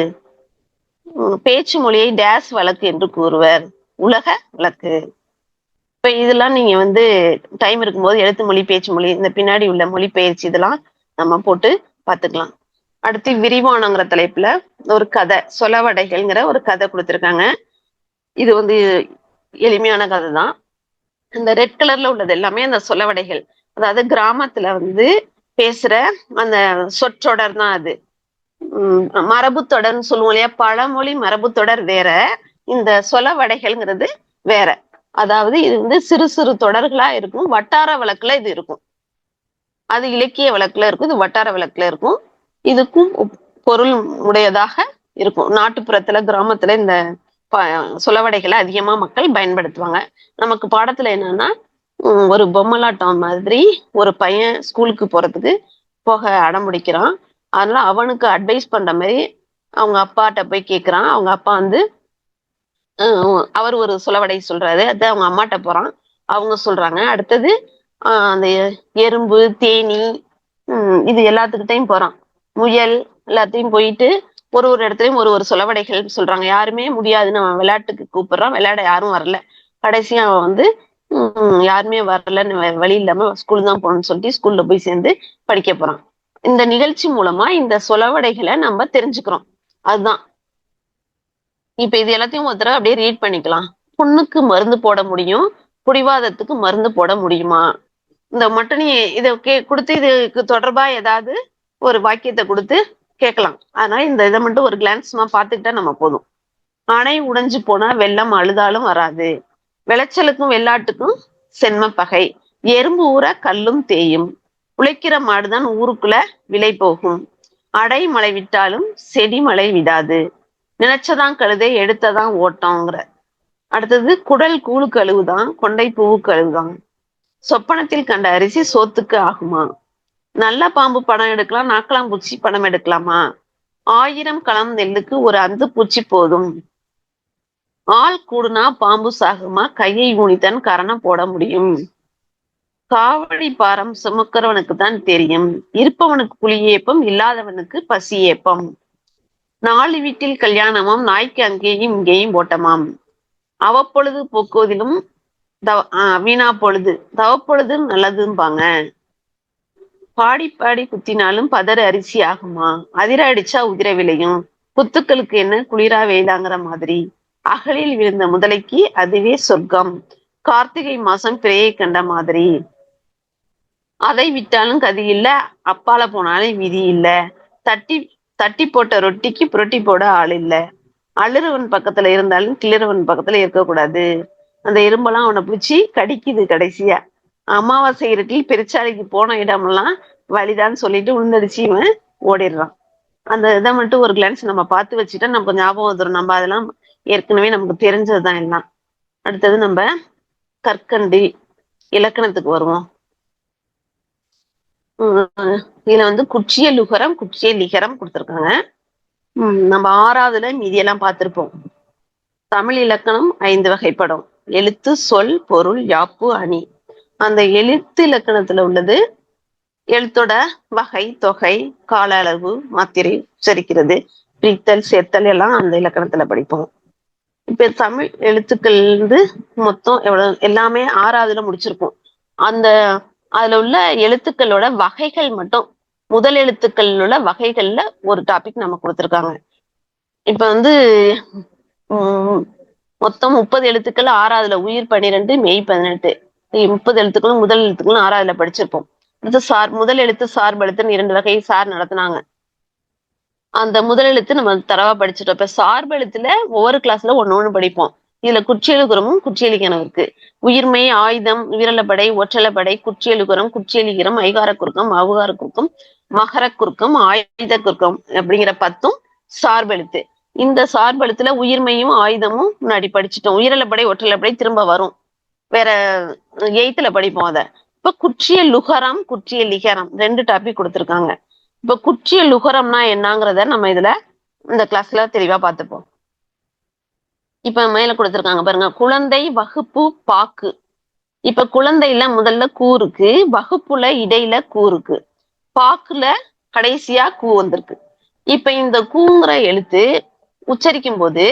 பேச்சு மொழியை டேஸ் வழக்கு என்று கூறுவர். உலக வழக்கு. இப்ப இதெல்லாம் நீங்க வந்து டைம் இருக்கும்போது எழுத்து மொழி, பேச்சு மொழி, இந்த பின்னாடி உள்ள மொழி பயிற்சி இதெல்லாம் நம்ம போட்டு பார்த்துக்கலாம். அடுத்து விரிவானங்கிற தலைப்புல ஒரு கதை, சொலவடைகள்ங்கிற ஒரு கதை கொடுத்திருக்காங்க. இது வந்து எளிமையான கதை தான். இந்த ரெட் கலர்ல உள்ளது எல்லாமே அந்த சொலவடைகள். அதாவது கிராமத்துல வந்து பேசுற அந்த சொற்றொடர் தான் அது. மரபு தொடர்ன்னு சொல்லுவோம் இல்லையா? பழமொழி மரபு தொடர் வேற, இந்த சொலவடைகள்ங்கிறது வேற. அதாவது இது வந்து சிறு சிறு தொடர்களா இருக்கும். வட்டார வழக்குல இது இருக்கும். அது இலக்கிய வழக்குல இருக்கும், இது வட்டார வழக்குல இருக்கும். இதுக்கும் பொருள் உடையதாக இருக்கும். நாட்டுப்புறத்துல கிராமத்துல இந்த சொலவடைகளை அதிகமா மக்கள் பயன்படுத்துவாங்க. நமக்கு பாடத்துல என்னன்னா, ஒரு பொம்மலாட்டம் மாதிரி ஒரு பையன் ஸ்கூலுக்கு போக அடம்பிடிக்கிறான். அதனால அவனுக்கு அட்வைஸ் பண்ற மாதிரி அவங்க அப்பாட்ட போய் கேட்கிறான். அவங்க அப்பா வந்து அவர் ஒரு சொலவடை சொல்றாரு. அது அவங்க அம்மாட்ட போறான், அவங்க சொல்றாங்க. அடுத்தது அந்த எறும்பு, தேனி, இது எல்லாத்துக்கிட்டையும் போறான். முயல் எல்லாத்தையும் போயிட்டு ஒரு இடத்துலயும் ஒரு சொலவடைகள் சொல்றாங்க. யாருமே முடியாதுன்னு அவன் விளையாட்டுக்கு கூப்பிடுறான். விளையாட யாரும் வரல. கடைசியா அவன் வந்து யாருமே வரலன்னு வழி இல்லாம ஸ்கூல் தான் போகணும்னு சொல்லிட்டு ஸ்கூல்ல போய் சேர்ந்து படிக்க போறான். இந்த நிகழ்ச்சி மூலமா இந்த சொலவடைகளை நம்ம தெரிஞ்சுக்கிறோம். அதுதான் இப்ப இது எல்லாத்தையும் ஒரு தடவை அப்படியே ரீட் பண்ணிக்கலாம். புண்ணுக்கு மருந்து போட முடியும், புடிவாதத்துக்கு மருந்து போட முடியுமா? இந்த மட்டும் நீ இதை கொடுத்து இதுக்கு தொடர்பா ஏதாவது ஒரு வாக்கியத்தை கொடுத்து கேட்கலாம். அதனால இந்த இதை மட்டும் ஒரு கிளான்ஸ்மா பார்த்துக்கிட்டா நம்ம போதும். அணை உடைஞ்சு போனா வெள்ளம் அழுதாலும் வராது. விளைச்சலுக்கும் வெள்ளாட்டுக்கும் சென்ம பகை. எறும்பு ஊற கல்லும் தேயும். உழைக்கிற மாடுதான் ஊருக்குள்ள விலை போகும். அடை மழை விட்டாலும் செடி மழை விடாது. நினைச்சதான் கழுதை எடுத்ததான் ஓட்டம்ங்கிற. அடுத்தது குடல் கூழு கழுவுதான் கொண்டை பூவு கழுவுதான். சொப்பனத்தில் கண்ட அரிசி சோத்துக்கு ஆகுமா? நல்ல பாம்பு படம் எடுக்கலாம், நாக்கலாம்பூச்சி படம் எடுக்கலாமா? 1000 களம் நெல்லுக்கு ஒரு அந்து பூச்சி போதும். ஆள் கூடுனா பாம்பு சாகுமா? கையை ஊனித்தான் கரணம் போட முடியும். காவடி பாரம் சுமக்கிறவனுக்கு தான் தெரியும். இருப்பவனுக்கு புலி ஏப்பம், இல்லாதவனுக்கு பசி ஏப்பம். 4 வீட்டில் கல்யாணமாம், நாய்க்கு அங்கேயும் இங்கேயும் ஓட்டமாம். அவ்வப்பொழுது போக்குவதிலும் வீணா பொழுது, தவப்பொழுது நல்லதும்பாங்க. பாடி பாடி குத்தினாலும் பதறு அரிசி ஆகுமா? அதிர அடிச்சா உதிர விளையும். குத்துக்களுக்கு என்ன குளிரா வெயிலாங்கிற மாதிரி. அகலில் விழுந்த முதலைக்கு அதுவே சொர்க்கம். கார்த்திகை மாசம் பிறையை கண்ட மாதிரி. அதை விட்டாலும் கதி இல்ல, அப்பால போனாலும் விதி இல்ல. தட்டி தட்டி போட்ட ரொட்டிக்கு புரட்டி போட ஆள் இல்ல. அழுறவன் பக்கத்துல இருந்தாலும் கிளறவன் பக்கத்துல இருக்கக்கூடாது. அந்த எறும்பெல்லாம் அவனை பிடிச்சி கடிக்குது கடைசியா. அமாவாசை இருட்டில் பெருச்சாலைக்கு போன இடமெல்லாம் வழிதான்னு சொல்லிட்டு உளுந்தடிச்சு இவன் ஓடிடுறான். அந்த இதை மட்டும் ஒரு கிளான்ஸ் நம்ம பார்த்து வச்சுட்டா நமக்கு ஞாபகம் வந்துடும். நம்ம அதெல்லாம் ஏற்கனவே நமக்கு தெரிஞ்சதுதான் எல்லாம். அடுத்தது நம்ம கற்கண்டு இலக்கணத்துக்கு வருவோம். இதுல குற்றிய லுகரம், குற்றிய லிகரம் கொடுத்துருக்காங்க. நம்ம 6வதுல மீதியெல்லாம் பார்த்திருப்போம். தமிழ் இலக்கணம் 5 வகைப்படும். எழுத்து, சொல், பொருள், யாப்பு, அணி. அந்த எழுத்து இலக்கணத்துல உள்ளது எழுத்தோட வகை, தொகை, கால அளவு, மாத்திரை, உச்சரிக்கிறது, பிரித்தல், சேர்த்தல் எல்லாம் அந்த இலக்கணத்துல படிப்போம். இப்ப தமிழ் எழுத்துக்கள் மொத்தம் எவ்வளவு எல்லாமே 6வதுல முடிச்சிருப்போம். அதுல உள்ள எழுத்துக்களோட வகைகள் மட்டும் முதல் எழுத்துக்கள் உள்ள வகைகள்ல ஒரு டாபிக் நம்ம கொடுத்துருக்காங்க. இப்ப மொத்தம் 30 எழுத்துக்கள் 6வதுல, உயிர் 12, மெய் 18. 30 எழுத்துக்களும் முதல் எழுத்துக்களும் 6வதுல படிச்சிருப்போம். முதல் எழுத்து சார்பு எழுத்துன்னு 2 வகை சார் நடத்தினாங்க. அந்த முதல் எழுத்து நம்ம தரவா படிச்சுட்டோம். இப்ப சார்பு எழுத்துல ஒவ்வொரு கிளாஸ்ல ஒண்ணு படிப்போம். இதுல குற்றியலுகரமும் குற்றியலிகரம் இருக்கு. உயிர்மை, ஆயுதம், விரலப்படை, ஒற்றலப்படை, குற்றியலுகரம், குற்றியலிகரம், ஐகார குறுக்கம், அவுகார குறுக்கம், மகர குறுக்கம், ஆயுத குறுக்கம் அப்படிங்கிற 10 சார்பெழுத்து. இந்த சார்பெழுத்துல உயிர்மையும் ஆயுதமும் முன்னாடி படிச்சுட்டோம். உயிரலப்படை, ஒற்றலப்படை திரும்ப வரும், வேற 8th படிப்போம் அத. இப்ப குற்றிய லுகரம், குற்றிய லிகரம் 2 டாபிக் கொடுத்துருக்காங்க. இப்ப குற்றிய லுகரம்னா என்னங்கிறத நம்ம இதுல இந்த கிளாஸ்ல தெளிவா பார்த்துப்போம். இப்ப மேல கொடுத்துருக்காங்க பாருங்க. குழந்தை, வகுப்பு, பாக்கு. இப்ப குழந்தையில முதல்ல கூ இருக்கு, வகுப்புல இடையில கூ இருக்கு, பாக்குல கடைசியா கூ வந்திருக்கு. இப்ப இந்த கூங்கிற எழுத்து உச்சரிக்கும் போது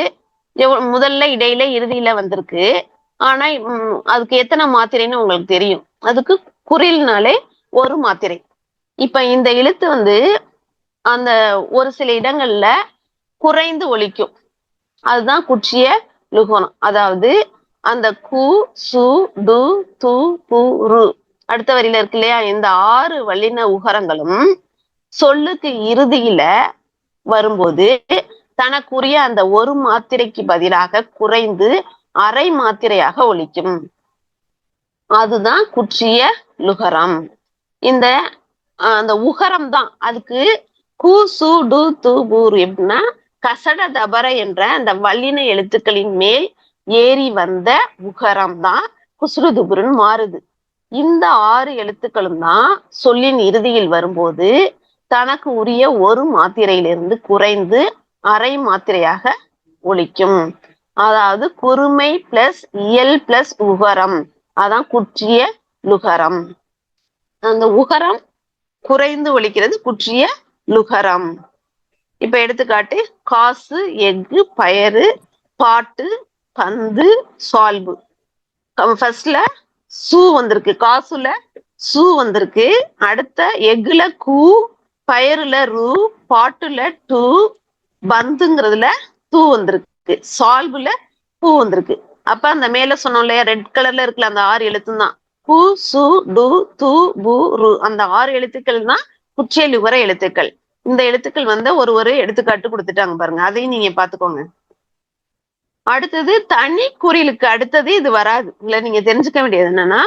முதல்ல இடையில இறுதியில வந்திருக்கு. ஆனா அதுக்கு எத்தனை மாத்திரைன்னு உங்களுக்கு தெரியும். அதுக்கு குறில்னாலே ஒரு மாத்திரை. இப்ப இந்த எழுத்து அந்த ஒரு சில இடங்கள்ல குறைந்து ஒலிக்கும். அதுதான் குற்றிய லுகரம். அதாவது அந்த கு, சு, டு, து, பு, ரு அடுத்த வரியில இருக்கு இல்லையா, இந்த 6 வல்லின உகரங்களும் சொல்லுக்கு இறுதியில வரும்போது தனக்குரிய அந்த ஒரு மாத்திரைக்கு பதிலாக குறைந்து அரை மாத்திரையாக ஒலிக்கும். அதுதான் குற்றிய லுகரம். அந்த உகரம் தான். அதுக்கு கு, சு, டு, து, பு, ரு எப்படின்னா கசட தபர என்ற அந்த வல்லின எழுத்துக்களின் மேல் ஏறி வந்த உகரம் தான் குசுறு துபுருன்னு மாறுது. இந்த 6 எழுத்துக்களும் தான் சொல்லின் இறுதியில் வரும்போது தனக்கு உரிய ஒரு மாத்திரையிலிருந்து குறைந்து அரை மாத்திரையாக ஒலிக்கும். அதாவது குறுமை பிளஸ் இயல் பிளஸ் உகரம், அதான் குற்றிய லுகரம். அந்த உகரம் குறைந்து ஒலிக்கிறது குற்றிய லுகரம். இப்ப எடுத்துக்காட்டு: காசு, எஃகு, பயறு, பாட்டு, பந்து, சால்பு. ஃபர்ஸ்ட்ல சு வந்திருக்கு, காசுல சு வந்திருக்கு, அடுத்த எஃகுல கு, பயறுல ரு, பாட்டுல டு, பந்துங்கிறதுல தூ வந்திருக்கு, சால்புல பூ வந்திருக்கு. அப்ப அந்த மேல சொன்னோம் இல்லையா, ரெட் கலர்ல இருக்குல்ல, அந்த 6 எழுத்தும் தான் கு, சு, டு, து, பு, ரு. அந்த 6 எழுத்துக்கள் தான் குற்றிய லுகர எழுத்துக்கள். இந்த எழுத்துக்கள் வந்து ஒரு எடுத்துக்காட்டு கொடுத்துட்டாங்க பாருங்க, அதையும் நீங்க பாத்துக்கோங்க. அடுத்தது தனி குறிலுக்கு அடுத்தது இது வராது. இல்ல நீங்க தெரிஞ்சுக்க வேண்டியது என்னன்னா,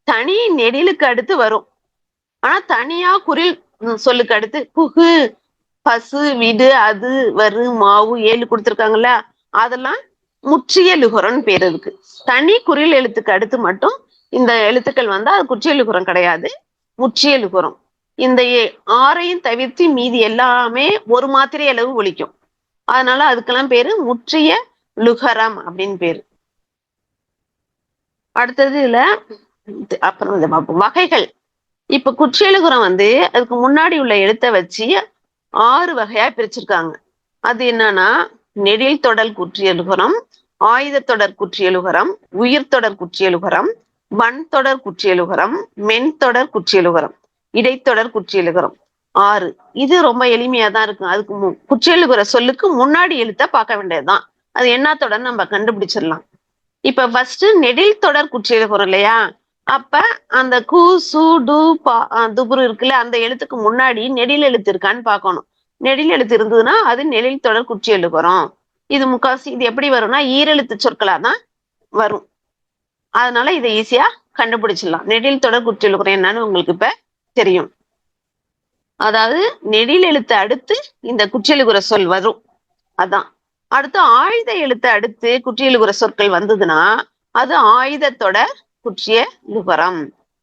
தனி நெடிலுக்கு அடுத்து வரும். ஆனா தனியா குறில் சொல்லுக்கு அடுத்து புகு, பசு, விடு, அது, வரு, மாவு, ஏழு கொடுத்திருக்காங்கல்ல, அதெல்லாம் முற்றிய லுகரம்னு பேர் இருக்கு. தனி குறில் எழுத்துக்கு அடுத்து மட்டும் இந்த எழுத்துக்கள் வந்து அது குற்றிய லுகரம் கிடையாது, முற்றிய லுகரம். இந்த 6ஐயும் தவிர்த்து மீதி எல்லாமே ஒரு மாத்திரை அளவு ஒலிக்கும். அதனால அதுக்கெல்லாம் பேரு முற்றிய லுகரம் அப்படின்னு பேரு. அடுத்தது இதுல அப்புறம் வகைகள். இப்ப குற்றியலுகரம் வந்து அதுக்கு முன்னாடி உள்ள எழுத்தை வச்சு 6 வகையா பிரிச்சிருக்காங்க. அது என்னன்னா, நெடில் தொடர் குற்றியலுகரம், ஆயுத தொடர் குற்றியலுகரம், உயிர் தொடர் குற்றியலுகரம், வன் தொடர் குற்றியலுகரம், மென் தொடர் குற்றியலுகரம், இடைத்தொடர் குற்றியலுகரம். 6. இது ரொம்ப எளிமையா தான் இருக்கும். அதுக்கு குற்றியலுகர சொல்லுக்கு முன்னாடி எழுத்த பார்க்க வேண்டியதுதான். அது என்ன தொடர் நம்ம கண்டுபிடிச்சிடலாம். இப்ப ஃபர்ஸ்ட் நெடில் தொடர் குற்றியலுகரம் இல்லையா, அப்ப அந்த கு, சு, டு, துபுரு இருக்குல்ல, அந்த எழுத்துக்கு முன்னாடி நெடில் எழுத்து இருக்கான்னு பார்க்கணும். நெடில் எழுத்து இருந்ததுன்னா அது நெடில் தொடர் குற்றியலுகரம். இது முக்காசி இது எப்படி வரும்னா ஈரெழுத்து சொற்களா தான் வரும். அதனால இதை ஈஸியா கண்டுபிடிச்சிடலாம். நெடில் தொடர் குற்றியலுகரம் என்னன்னு உங்களுக்கு இப்ப தெரியும். அதாவது நெடில் எழுத்து அடுத்து இந்த குற்றியலுகர சொல் வரும். அதான். அடுத்து ஆயுத எழுத்து அடுத்து குற்றியலுகர சொற்கள் வந்ததுன்னா அது ஆயுதத்தோட குற்றிய லுகரம்.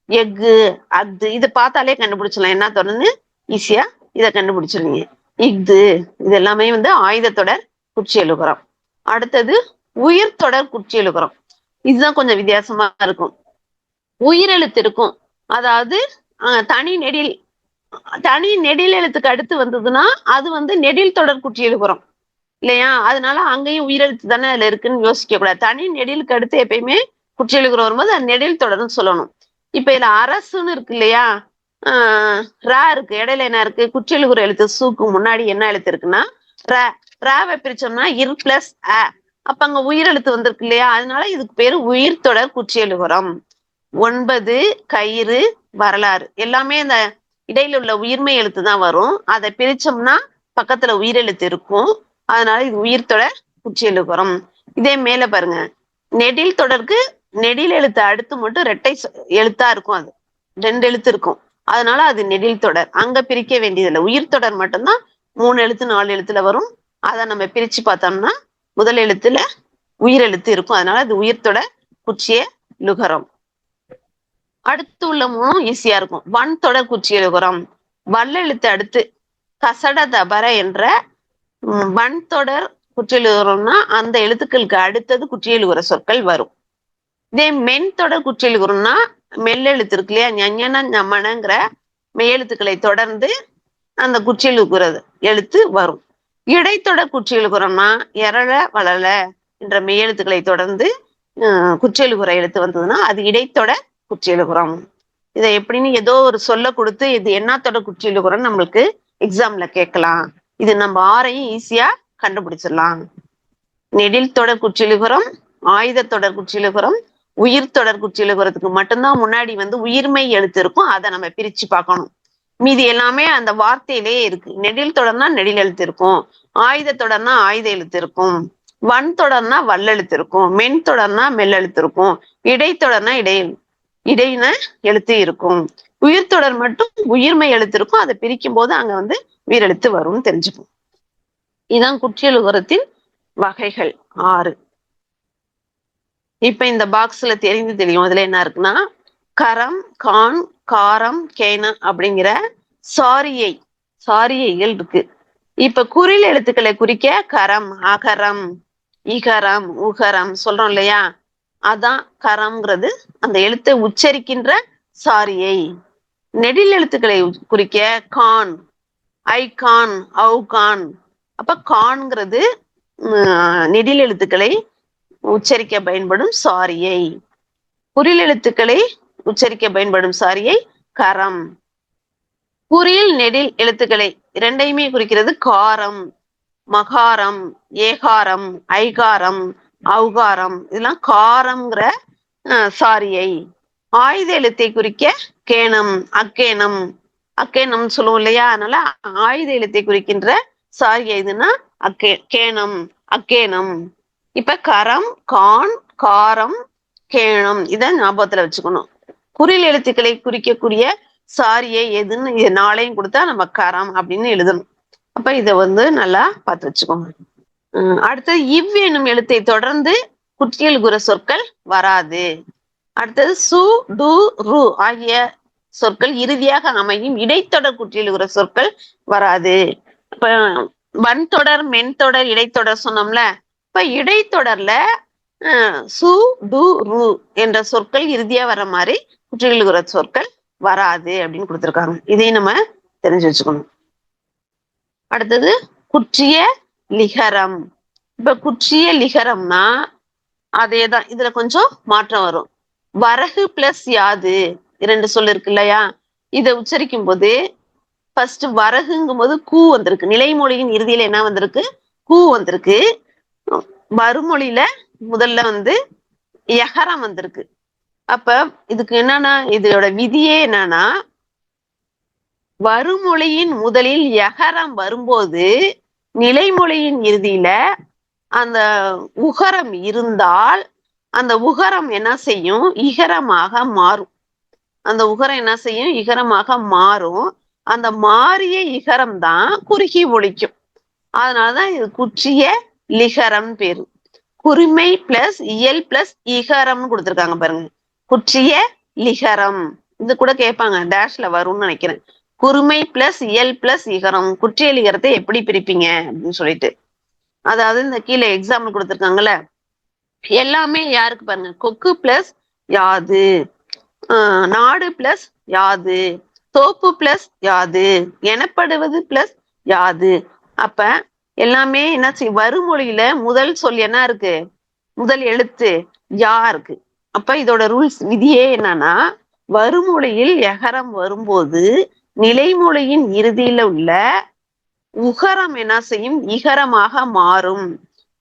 எஃகு, அது இதை பார்த்தாலே கண்டுபிடிச்சிடலாம் என்ன தொடர்ந்து, ஈஸியா இதை கண்டுபிடிச்சிருங்க. இஃது இது எல்லாமே வந்து ஆயுதத்தொடர் குற்றியலுகரம். அடுத்தது உயிர் தொடர் குற்றியலுகரம். இதுதான் கொஞ்சம் வித்தியாசமா இருக்கும். உயிரெழுத்து இருக்கும், அதாவது தனி நெடில் எழுத்துக்கு அடுத்து வந்ததுன்னா அது வந்து நெடில் தொடர் குற்றியலுகரம் இல்லையா. அதனால அங்கேயும் உயிரெழுத்து தானே அதுல இருக்குன்னு யோசிக்க கூடாது. தனி நெடிலுக்கு அடுத்து எப்பயுமே குற்றியலுகரம் வரும்போது அது நெடில் தொடர்ன்னு சொல்லணும். இப்ப இதுல அரசுன்னு இருக்கு இல்லையா, ரா இருக்கு, இடையில என்ன இருக்கு, குற்றியலுகர எழுத்து சூக்கு முன்னாடி என்ன எழுத்து இருக்குன்னா ர. ராவை பிரிச்சோம்னா இர் பிளஸ் அ, அப்ப அங்க உயிரெழுத்து வந்திருக்கு இல்லையா, அதனால இதுக்கு பேரு உயிர் தொடர் குற்றியலுகரம். 9 கயிறு, வரலாறு எல்லாமே இந்த இடையில உள்ள உயிர்மை எழுத்து தான் வரும். அதை பிரிச்சோம்னா பக்கத்துல உயிரெழுத்து இருக்கும். அதனால இது உயிர் தொடர் குற்றியலுகரம். இதே மேல பாருங்க, நெடில் தொடருக்கு நெடில் எழுத்து அடுத்து மட்டும் இரட்டை எழுத்தா இருக்கும், அது 2 எழுத்து இருக்கும். அதனால அது நெடில் தொடர், அங்க பிரிக்க வேண்டியதில்லை. உயிர் தொடர் மட்டும்தான் 3 எழுத்து 4 எழுத்துல வரும். அதை நம்ம பிரிச்சு பார்த்தோம்னா முதல் எழுத்துல உயிரெழுத்து இருக்கும். அதனால அது உயிர் தொடர் குற்றிய லுகரம். அடுத்து உள்ள 3 ஈஸியா இருக்கும். வன் தொடர் குற்றியலுகரம். வல்லெழுத்து அடுத்து கசட தபர என்ற வன் தொடர் குற்றியலுகரம்னா அந்த எழுத்துக்களுக்கு அடுத்தது குற்றியலுகர சொற்கள் வரும். இதே மென் தொடர் குற்றியலுகரம்னா மெல்லெழுத்து இருக்கு இல்லையா, ஞஞன ஞமனங்கிற மெய்யெழுத்துக்களை தொடர்ந்து அந்த குற்றியலுகர எழுத்து வரும். இடைத்தொடர் குற்றியலுகரம்னா எரள வளல என்ற மெய்யெழுத்துக்களை தொடர்ந்து குற்றியலுகர எழுத்து வந்ததுன்னா அது இடைத்தொடர் குற்றியலுகரம். இதை எப்படின்னு ஏதோ ஒரு சொல்ல கொடுத்து இது என்ன தொடர் குற்றியலுகரம் நம்மளுக்கு எக்ஸாம்ல கேட்கலாம். இது நம்ம 6ஐயும் ஈஸியா கண்டுபிடிச்சிடலாம். நெடில் தொடர் குற்றியலுகரம், ஆயுத தொடர் குற்றியலுகரம், உயிர் தொடர் குற்றியலுகரத்துக்கு மட்டும்தான் முன்னாடி வந்து உயிர்மை எழுத்து இருக்கும். அதை நம்ம பிரிச்சு பார்க்கணும். மீதி எல்லாமே அந்த வார்த்தையிலே இருக்கு. நெடில் தொடர்னா நெடில் எழுத்து இருக்கும், ஆயுத தொடர்னா ஆயுத எழுத்து இருக்கும், வன் தொடர்னா வல்லெழுத்து இருக்கும், மென் தொடர்னா மெல்லெழுத்து இருக்கும், இடைத்தொடர்னா இடையின எழுத்து இருக்கும். உயிர் தொடர் மட்டும் உயிர்மை எழுத்து இருக்கும். அதை பிரிக்கும் போது அங்க வந்து உயிரெழுத்து வரும்னு தெரிஞ்சுக்கும். இதுதான் குற்றியலுகரத்தின் வகைகள் 6. இப்ப இந்த பாக்ஸ்ல தெரியும் அதுல என்ன இருக்குன்னா கரம், கான், காரம், கேன அப்படிங்கிற சாரியைகள் இருக்கு. இப்ப குறில் எழுத்துக்களை குறிக்க கரம், அகரம், இகரம், உகரம் சொல்றோம் இல்லையா, அதான் கரம்ங்கிறது அந்த எழுத்தை உச்சரிக்கின்ற சாரியை. நெடில் எழுத்துக்களை குறிக்க கான், ஐகான், அவுகான். அப்ப கான்ங்கிறது நெடில் எழுத்துக்களை உச்சரிக்க பயன்படும் சாரியை. குறில் எழுத்துக்களை உச்சரிக்க பயன்படும் சாரியை கரம். குறில் நெடில் எழுத்துக்களை இரண்டையுமே குறிக்கிறது காரம், மகாரம், ஏகாரம், ஐகாரம், அவுகாரம். இதெல்லாம் காரம்ங்கிற சாரியை. ஆயுத எழுத்தை குறிக்க கேனம், அக்கேனம், அக்கேனம் சொல்லுவோம் இல்லையா? அதனால ஆயுத எழுத்தை குறிக்கின்ற சாரியை எதுன்னா கேனம், அக்கேனம். இப்ப கரம், கான், காரம், கேணம் இத ஞாபகத்துல வச்சுக்கணும். குறில் எழுத்துக்களை குறிக்கக்கூடிய சாரியை எதுன்னு இது நாளையும் கொடுத்தா நம்ம கரம் அப்படின்னு எழுதணும். அப்ப இத நல்லா பார்த்து வச்சுக்கோங்க. அடுத்தது இவ் எனும் எழுத்தை தொடர்ந்து குற்றியலுகுற சொற்கள் வராது. அடுத்தது சு, டு, ரு ஆகிய சொற்கள் இறுதியாக அமையும் இடைத்தொடர் குற்றியலுகுற சொற்கள் வராது. இப்ப வன்தொடர், மென்தொடர், இடைத்தொடர் சொன்னோம்ல. இப்ப இடைத்தொடர்ல சு, டு, ரு என்ற சொற்கள் இறுதியா வர்ற மாதிரி குற்றியலுகுற சொற்கள் வராது அப்படின்னு கொடுத்திருக்காங்க. இதையும் நம்ம தெரிஞ்சு வச்சுக்கணும். அடுத்தது குற்றிய லிகரம். இப்ப குற்றிய லிகரம்னா அதேதான், இதுல கொஞ்சம் மாற்றம் வரும். வரகு பிளஸ் யாது இரண்டு சொல் இருக்கு இல்லையா? இதை உச்சரிக்கும் போது ஃபர்ஸ்ட் வரகுங்கும் போது கூ வந்திருக்கு. நிலைமொழியின் இறுதியில என்ன வந்திருக்கு? கூ வந்திருக்கு. மறுமொழியில முதல்ல யகரம் வந்திருக்கு. அப்ப இதுக்கு என்னன்னா, இதோட விதியே என்னன்னா, வருமொழியின் முதலில் யகரம் வரும்போது நிலைமொழியின் இறுதியில அந்த உகரம் இருந்தால் அந்த உகரம் என்ன செய்யும்? இகரமாக மாறும். அந்த உகரம் என்ன செய்யும்? இகரமாக மாறும். அந்த மாறிய இகரம் தான் குறுகி ஒலிக்கும். அதனாலதான் இது குற்றிய லிகரம் பேரு. குறுமை பிளஸ் இயல் பிளஸ் இகரம்னு கொடுத்திருக்காங்க பாருங்க. குற்றிய லிகரம். இது கூட கேட்பாங்க, டேஷ்ல வரும்னு நினைக்கிறேன். குறுமை பிளஸ் இயல் பிளஸ் இகரம். குற்றிய லிகரத்தை எப்படி பிரிப்பீங்க அப்படின்னு சொல்லிட்டு, அதாவது இந்த கீழே எக்ஸாம்பிள் கொடுத்திருக்காங்கல்ல, எல்லாமே யாருக்கு பாருங்க. கொக்கு பிளஸ் யாது, நாடு பிளஸ் யாது, தோப்பு பிளஸ் யாது, எனப்படுவது பிளஸ் யாது. அப்ப எல்லாமே என்னாச்சு? வருமொழியில முதல் சொல் என்ன இருக்கு? முதல் எழுத்து யா இருக்கு. அப்ப இதோட ரூல்ஸ் விதியே என்னன்னா, வருமொழியில் எகரம் வரும்போது நிலைமொழியின் இறுதியில உள்ள உகரம் என்ன செய்யும்? இகரமாக மாறும்.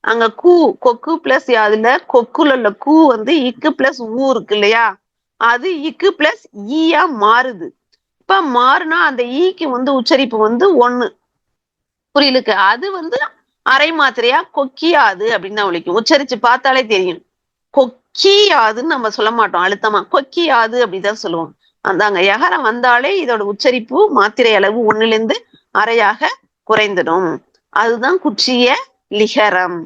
அங்க கூ, கொக்கு பிளஸ் யாதுல கொக்குல உள்ள கூ இக்கு பிளஸ் ஊ இருக்கு இல்லையா? அது இக்கு பிளஸ் ஈயா மாறுது. இப்ப மாறுனா அந்த ஈக்கு உச்சரிப்பு ஒண்ணு புரியலுக்கு. அது அரை மாத்திரையா கொக்கியாது அப்படின்னு தான் ஒழிக்கும். உச்சரிச்சு பார்த்தாலே தெரியும். கொக்கியாதுன்னு நம்ம சொல்ல மாட்டோம் அழுத்தமா, கொக்கியாது அப்படிதான் சொல்லுவோம். அந்தாங்க யகரம் வந்தாலே இதோட உச்சரிப்பு மாத்திரை அளவு ஒண்ணுல அரையாக குறைந்துடும். அதுதான் குற்றிய லிகரம்.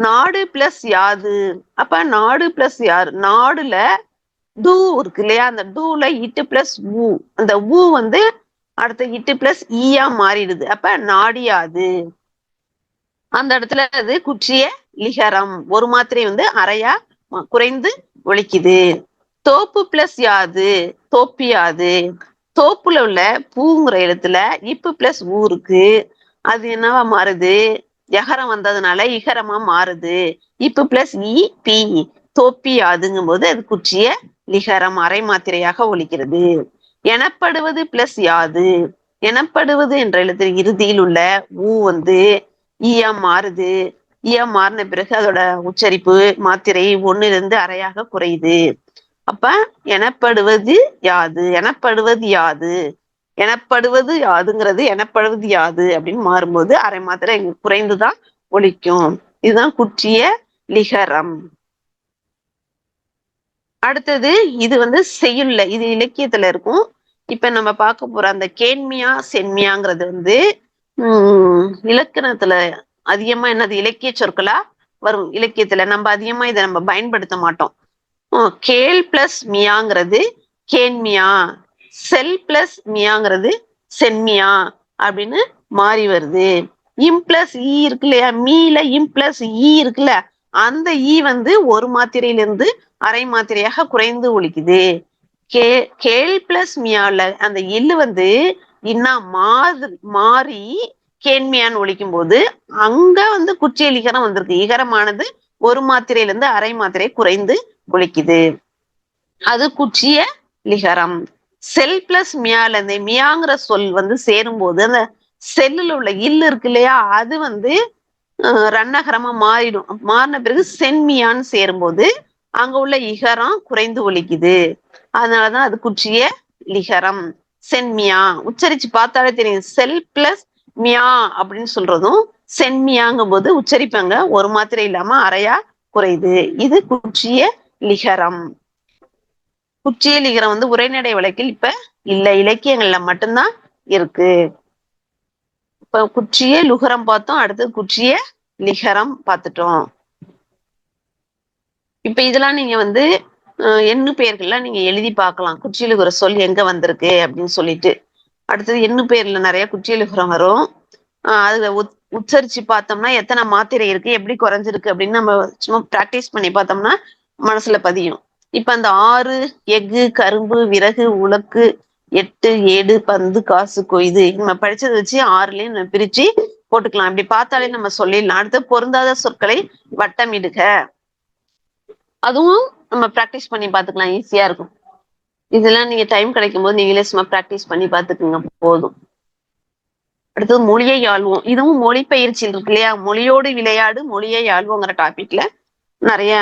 நாடு பிளஸ் யாது. அப்ப நாடு பிளஸ் யாரு? நாடுல டூ இருக்கு இல்லையா? அந்த டூல இட்டு பிளஸ் ஊ, அந்த ஊ அடுத்த இட்டு பிளஸ் ஈயா மாறிடுது. அப்ப நாடியாது. அந்த இடத்துல அது குற்றிய லிகரம். ஒரு மாத்திரை அரையா குறைந்து ஒலிக்குது. தோப்பு பிளஸ் யாது, தோப்பியாது. தோப்புல உள்ள பூங்கிற எழுத்துல இப்பு பிளஸ் ஊ இருக்கு. அது என்னவா மாறுது? யகரம் வந்ததுனால இகரமா மாறுது. இப்பு பிளஸ் இ பி, தோப்பியாதுங்கும் போது அது குற்றிய லிகரம், அரை மாத்திரையாக ஒலிக்கிறது. எனப்படுவது பிளஸ் யாது. எனப்படுவது என்ற எழுத்து இறுதியில் உள்ள ஊ ஈயா மாறுது. ஈயா மாறின பிறகு அதோட உச்சரிப்பு மாத்திரை ஒண்ணுல அரையாக குறையுது. அப்ப எனப்படுவது யாது, எனப்படுவது யாது, எனப்படுவது யாதுங்கிறது எனப்படுவது யாது அப்படின்னு மாறும்போது அரை மாத்திரை குறைந்துதான் ஒலிக்கும். இதுதான் குற்றிய லிகரம். அடுத்தது இது செய்யுள்ல, இது இலக்கியத்துல இருக்கும். இப்ப நம்ம பார்க்க போற அந்த கேண்மியா சென்மியாங்கிறது இலக்கணத்துல அதிகமா என்னது இலக்கிய சொற்களா வரும். இலக்கியத்துல நம்ம அதிகமா இதை நம்ம பயன்படுத்த மாட்டோம். கேள் பிளஸ் மியாங்கிறது கேண்மியா, செல் பிளஸ் மியாங்கிறது சென்மியா அப்படின்னு மாறி வருது. இம் பிளஸ் ஈ இருக்கு இல்லையா? மீல இம் பிளஸ் ஈ இருக்குல்ல, அந்த ஈ ஒரு மாத்திரையிலிருந்து அரை மாத்திரையாக குறைந்து ஒலிக்குது. கேள் பிளஸ் மியால அந்த எள்ளு இன்னா மாறி கேண்மியான்னு ஒலிக்கும் போது அங்க குற்றிய லிகரம் வந்திருக்கு. இகரமானது ஒரு மாத்திரையிலிருந்து அரை மாத்திரை குறைந்து ஒலிக்குது. அது குற்றிய லிகரம். செல் பிளஸ் மியால இந்த மியாங்கிற சொல் சேரும் போது அந்த செல்லுல உள்ள இல்லு இருக்கு இல்லையா? அது ரன்னகரமா மாறிடும். மாறின பிறகு சென்மியான்னு சேரும்போது அங்க உள்ள இகரம் குறைந்து ஒலிக்குது. அதனாலதான் அது குற்றிய லிகரம். சென்மியா. உச்சரிச்சு பார்த்தாலே தெரியும். செல் பிளஸ் மியா அப்படின்னு சொல்றதும் சென்மியாங்கும் போது உச்சரிப்பாங்க ஒரு மாத்திரை இல்லாம அரையா குறையுது. இது குற்றிய லிகரம். குற்றிய லிகரம் வந்து உரைநடை வழக்கில் இப்ப இல்ல, இலக்கியங்கள்ல மட்டும்தான் இருக்கு. இப்ப குற்றிய லுகரம் பார்த்தோம், அடுத்து குற்றிய லிகரம் பார்த்துட்டோம். இப்ப இதெல்லாம் நீங்க வந்து எண்ணு பெயர்கள்லாம் நீங்க எழுதி பார்க்கலாம். குற்றியலுகர சொல் எங்க வந்திருக்கு அப்படின்னு சொல்லிட்டு. அடுத்தது எண்ணு பெயர்ல நிறைய குற்றியலுகரம் வரும். அதுல உச்சரிச்சு பார்த்தோம்னா எத்தனை மாத்திரை இருக்கு, எப்படி குறைஞ்சிருக்கு அப்படின்னு நம்ம சும்மா பிராக்டிஸ் பண்ணி பார்த்தோம்னா மனசுல பதியும். இப்ப அந்த 6 எஃகு கரும்பு விறகு உலக்கு 8 ஏடு பந்து காசு கொய்து நம்ம படிச்சதை வச்சு 6லயும் நம்ம பிரிச்சு போட்டுக்கலாம். இப்படி பார்த்தாலே நம்ம சொல்லிடலாம். அடுத்து பொருந்தாத சொற்களை வட்டமிடுக, அதுவும் நம்ம பிராக்டிஸ் பண்ணி பார்த்துக்கலாம், ஈஸியா இருக்கும். இதெல்லாம் நீங்க டைம் கிடைக்கும் போது நீங்களே சும்மா பிராக்டிஸ் பண்ணி பார்த்துக்குங்க, போதும். அடுத்தது மொழியை ஆள்வோம். இதுவும் மொழி பயிற்சி இருக்கு இல்லையா, மொழியோடு விளையாடு மொழியை ஆள்வோங்கிற டாபிக்ல நிறைய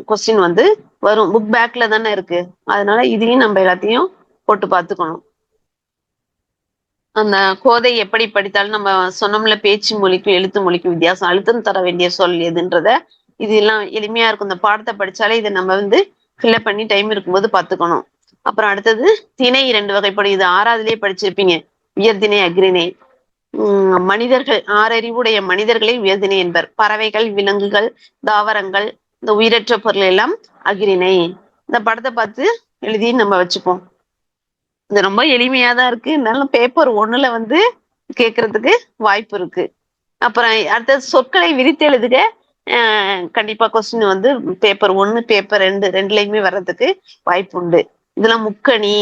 கொஸ்டின் வந்து வரும். புக் பேக்ல தானே இருக்கு, அதனால இதையும் நம்ம எல்லாத்தையும் போட்டு பார்த்துக்கணும். அந்த கோதை எப்படி படித்தாலும் நம்ம சொன்னோம்ல, பேச்சு மொழிக்கும் எழுத்து மொழிக்கும் வித்தியாசம், அழுத்தம் தர வேண்டிய சொல் எதுன்றத இதெல்லாம் எளிமையா இருக்கும். இந்த பாடத்தை படிச்சாலே இதை நம்ம வந்து ஃபில்அப் பண்ணி டைம் இருக்கும்போது பார்த்துக்கணும். அப்புறம் அடுத்தது திணை 2 வகைப்படும். இது 6வதுலயே படிச்சிருப்பீங்க, உயர்திணை அக்ரிணை. மனிதர்கள் 6 அறிவுடைய மனிதர்களை உயர்திணை என்பர். பறவைகள் விலங்குகள் தாவரங்கள் இந்த உயிரற்ற பொருள் எல்லாம் அக்ரிணை. இந்த படத்தை பார்த்து எழுதி நம்ம வச்சுப்போம். இது ரொம்ப எளிமையா தான் இருக்கு, இருந்தாலும் பேப்பர் 1ல வந்து கேட்கறதுக்கு வாய்ப்பு இருக்கு. அப்புறம் அடுத்தது சொற்களை விரித்து எழுதுக. கண்டிப்பா கொஸ்டின் வந்து பேப்பர் 1 பேப்பர் 2 ரெண்டுலயுமே வர்றதுக்கு வாய்ப்பு உண்டு. இதெல்லாம் முக்கணி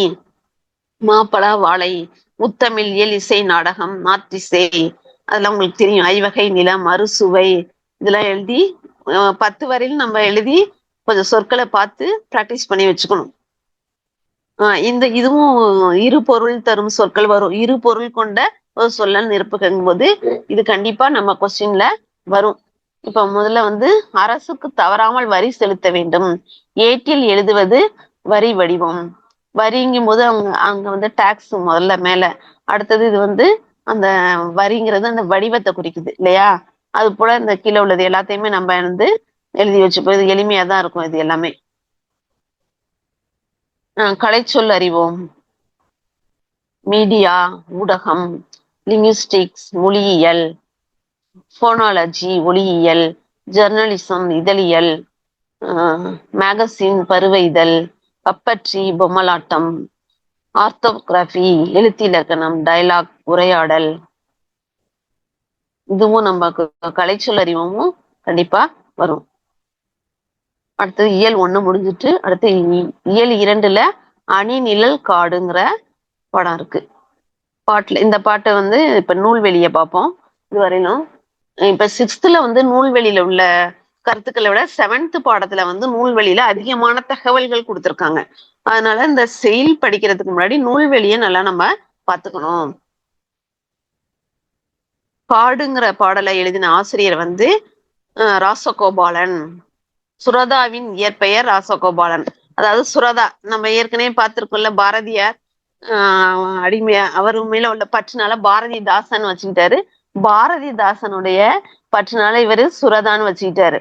மாப்பழா வாழை முத்தமிழ் இயல் இசை நாடகம் நாத்திசை அதெல்லாம் உங்களுக்கு தெரியும். ஐவகை நிலம் அறுசுவை இதெல்லாம் எழுதி 10 வரையிலும் நம்ம எழுதி கொஞ்சம் சொற்களை பார்த்து பிராக்டிஸ் பண்ணி வச்சுக்கணும். இதுவும் இரு பொருள் தரும் சொற்கள் வரும். இரு பொருள் கொண்ட ஒரு சொல்ல நிரப்புகும் போது இது கண்டிப்பா நம்ம கொஸ்டின்ல வரும். இப்ப முதல்ல வந்து அரசுக்கு தவறாமல் வரி செலுத்த வேண்டும். ஏட்டில் எழுதுவது வரி வடிவம். வரிங்கும் போது அங்க வந்து டாக்ஸ் முதல்ல மேல, அடுத்தது இது வந்து அந்த வரிங்கிறது அந்த வடிவத்தை குறிக்குது இல்லையா. அது போல இந்த கீழே உள்ளது எல்லாத்தையுமே நம்ம வந்து எழுதி வச்சுப்போம். இது எளிமையா தான் இருக்கும் இது எல்லாமே. கலைச்சொல் அறிவோம். மீடியா ஊடகம், லிங்குஸ்டிக்ஸ் மொழியியல், போனாலஜி ஒளியியல், ஜெர்னலிசம் இதழியல், மேகசின் பருவ இதழ், பப்பட்ரி பொம்மலாட்டம், ஆர்த்தோகிராஃபி எழுத்திலக்கணம், டயலாக் உரையாடல். இதுவும் நமக்கு கலைச்சொல் அறிவும் கண்டிப்பா வரும். அடுத்தது இயல் 1 முடிஞ்சிட்டு அடுத்து இயல் 2ல அணி நிழல் காடுங்கிற படம் இருக்கு. இந்த பாட்டை வந்து இப்ப நூல்வெளியை பார்ப்போம். இது வரையிலும் இப்ப 6th வந்து நூல்வெளியில உள்ள கருத்துக்களை விட 7th பாடத்துல வந்து நூல்வெளியில அதிகமான தகவல்கள் கொடுத்திருக்காங்க. அதனால இந்த செயல் படிக்கிறதுக்கு முன்னாடி நூல்வெளியை நல்லா நம்ம பார்த்துக்கணும். காடுங்கிற பாடலை எழுதின ஆசிரியர் வந்து ராசகோபாலன். சுரதாவின் இயற்பெயர் ராசகோபாலன். அதாவது சுரதா நம்ம ஏற்கனவே பார்த்திருக்கோம்ல, பாரதியார் அடிமையா அவர் மேல உள்ள பற்றுனால பாரதிதாசன் வச்சுக்கிட்டாரு. பாரதிதாசனுடைய பற்றுனால இவரு சுரதான்னு வச்சுக்கிட்டாரு.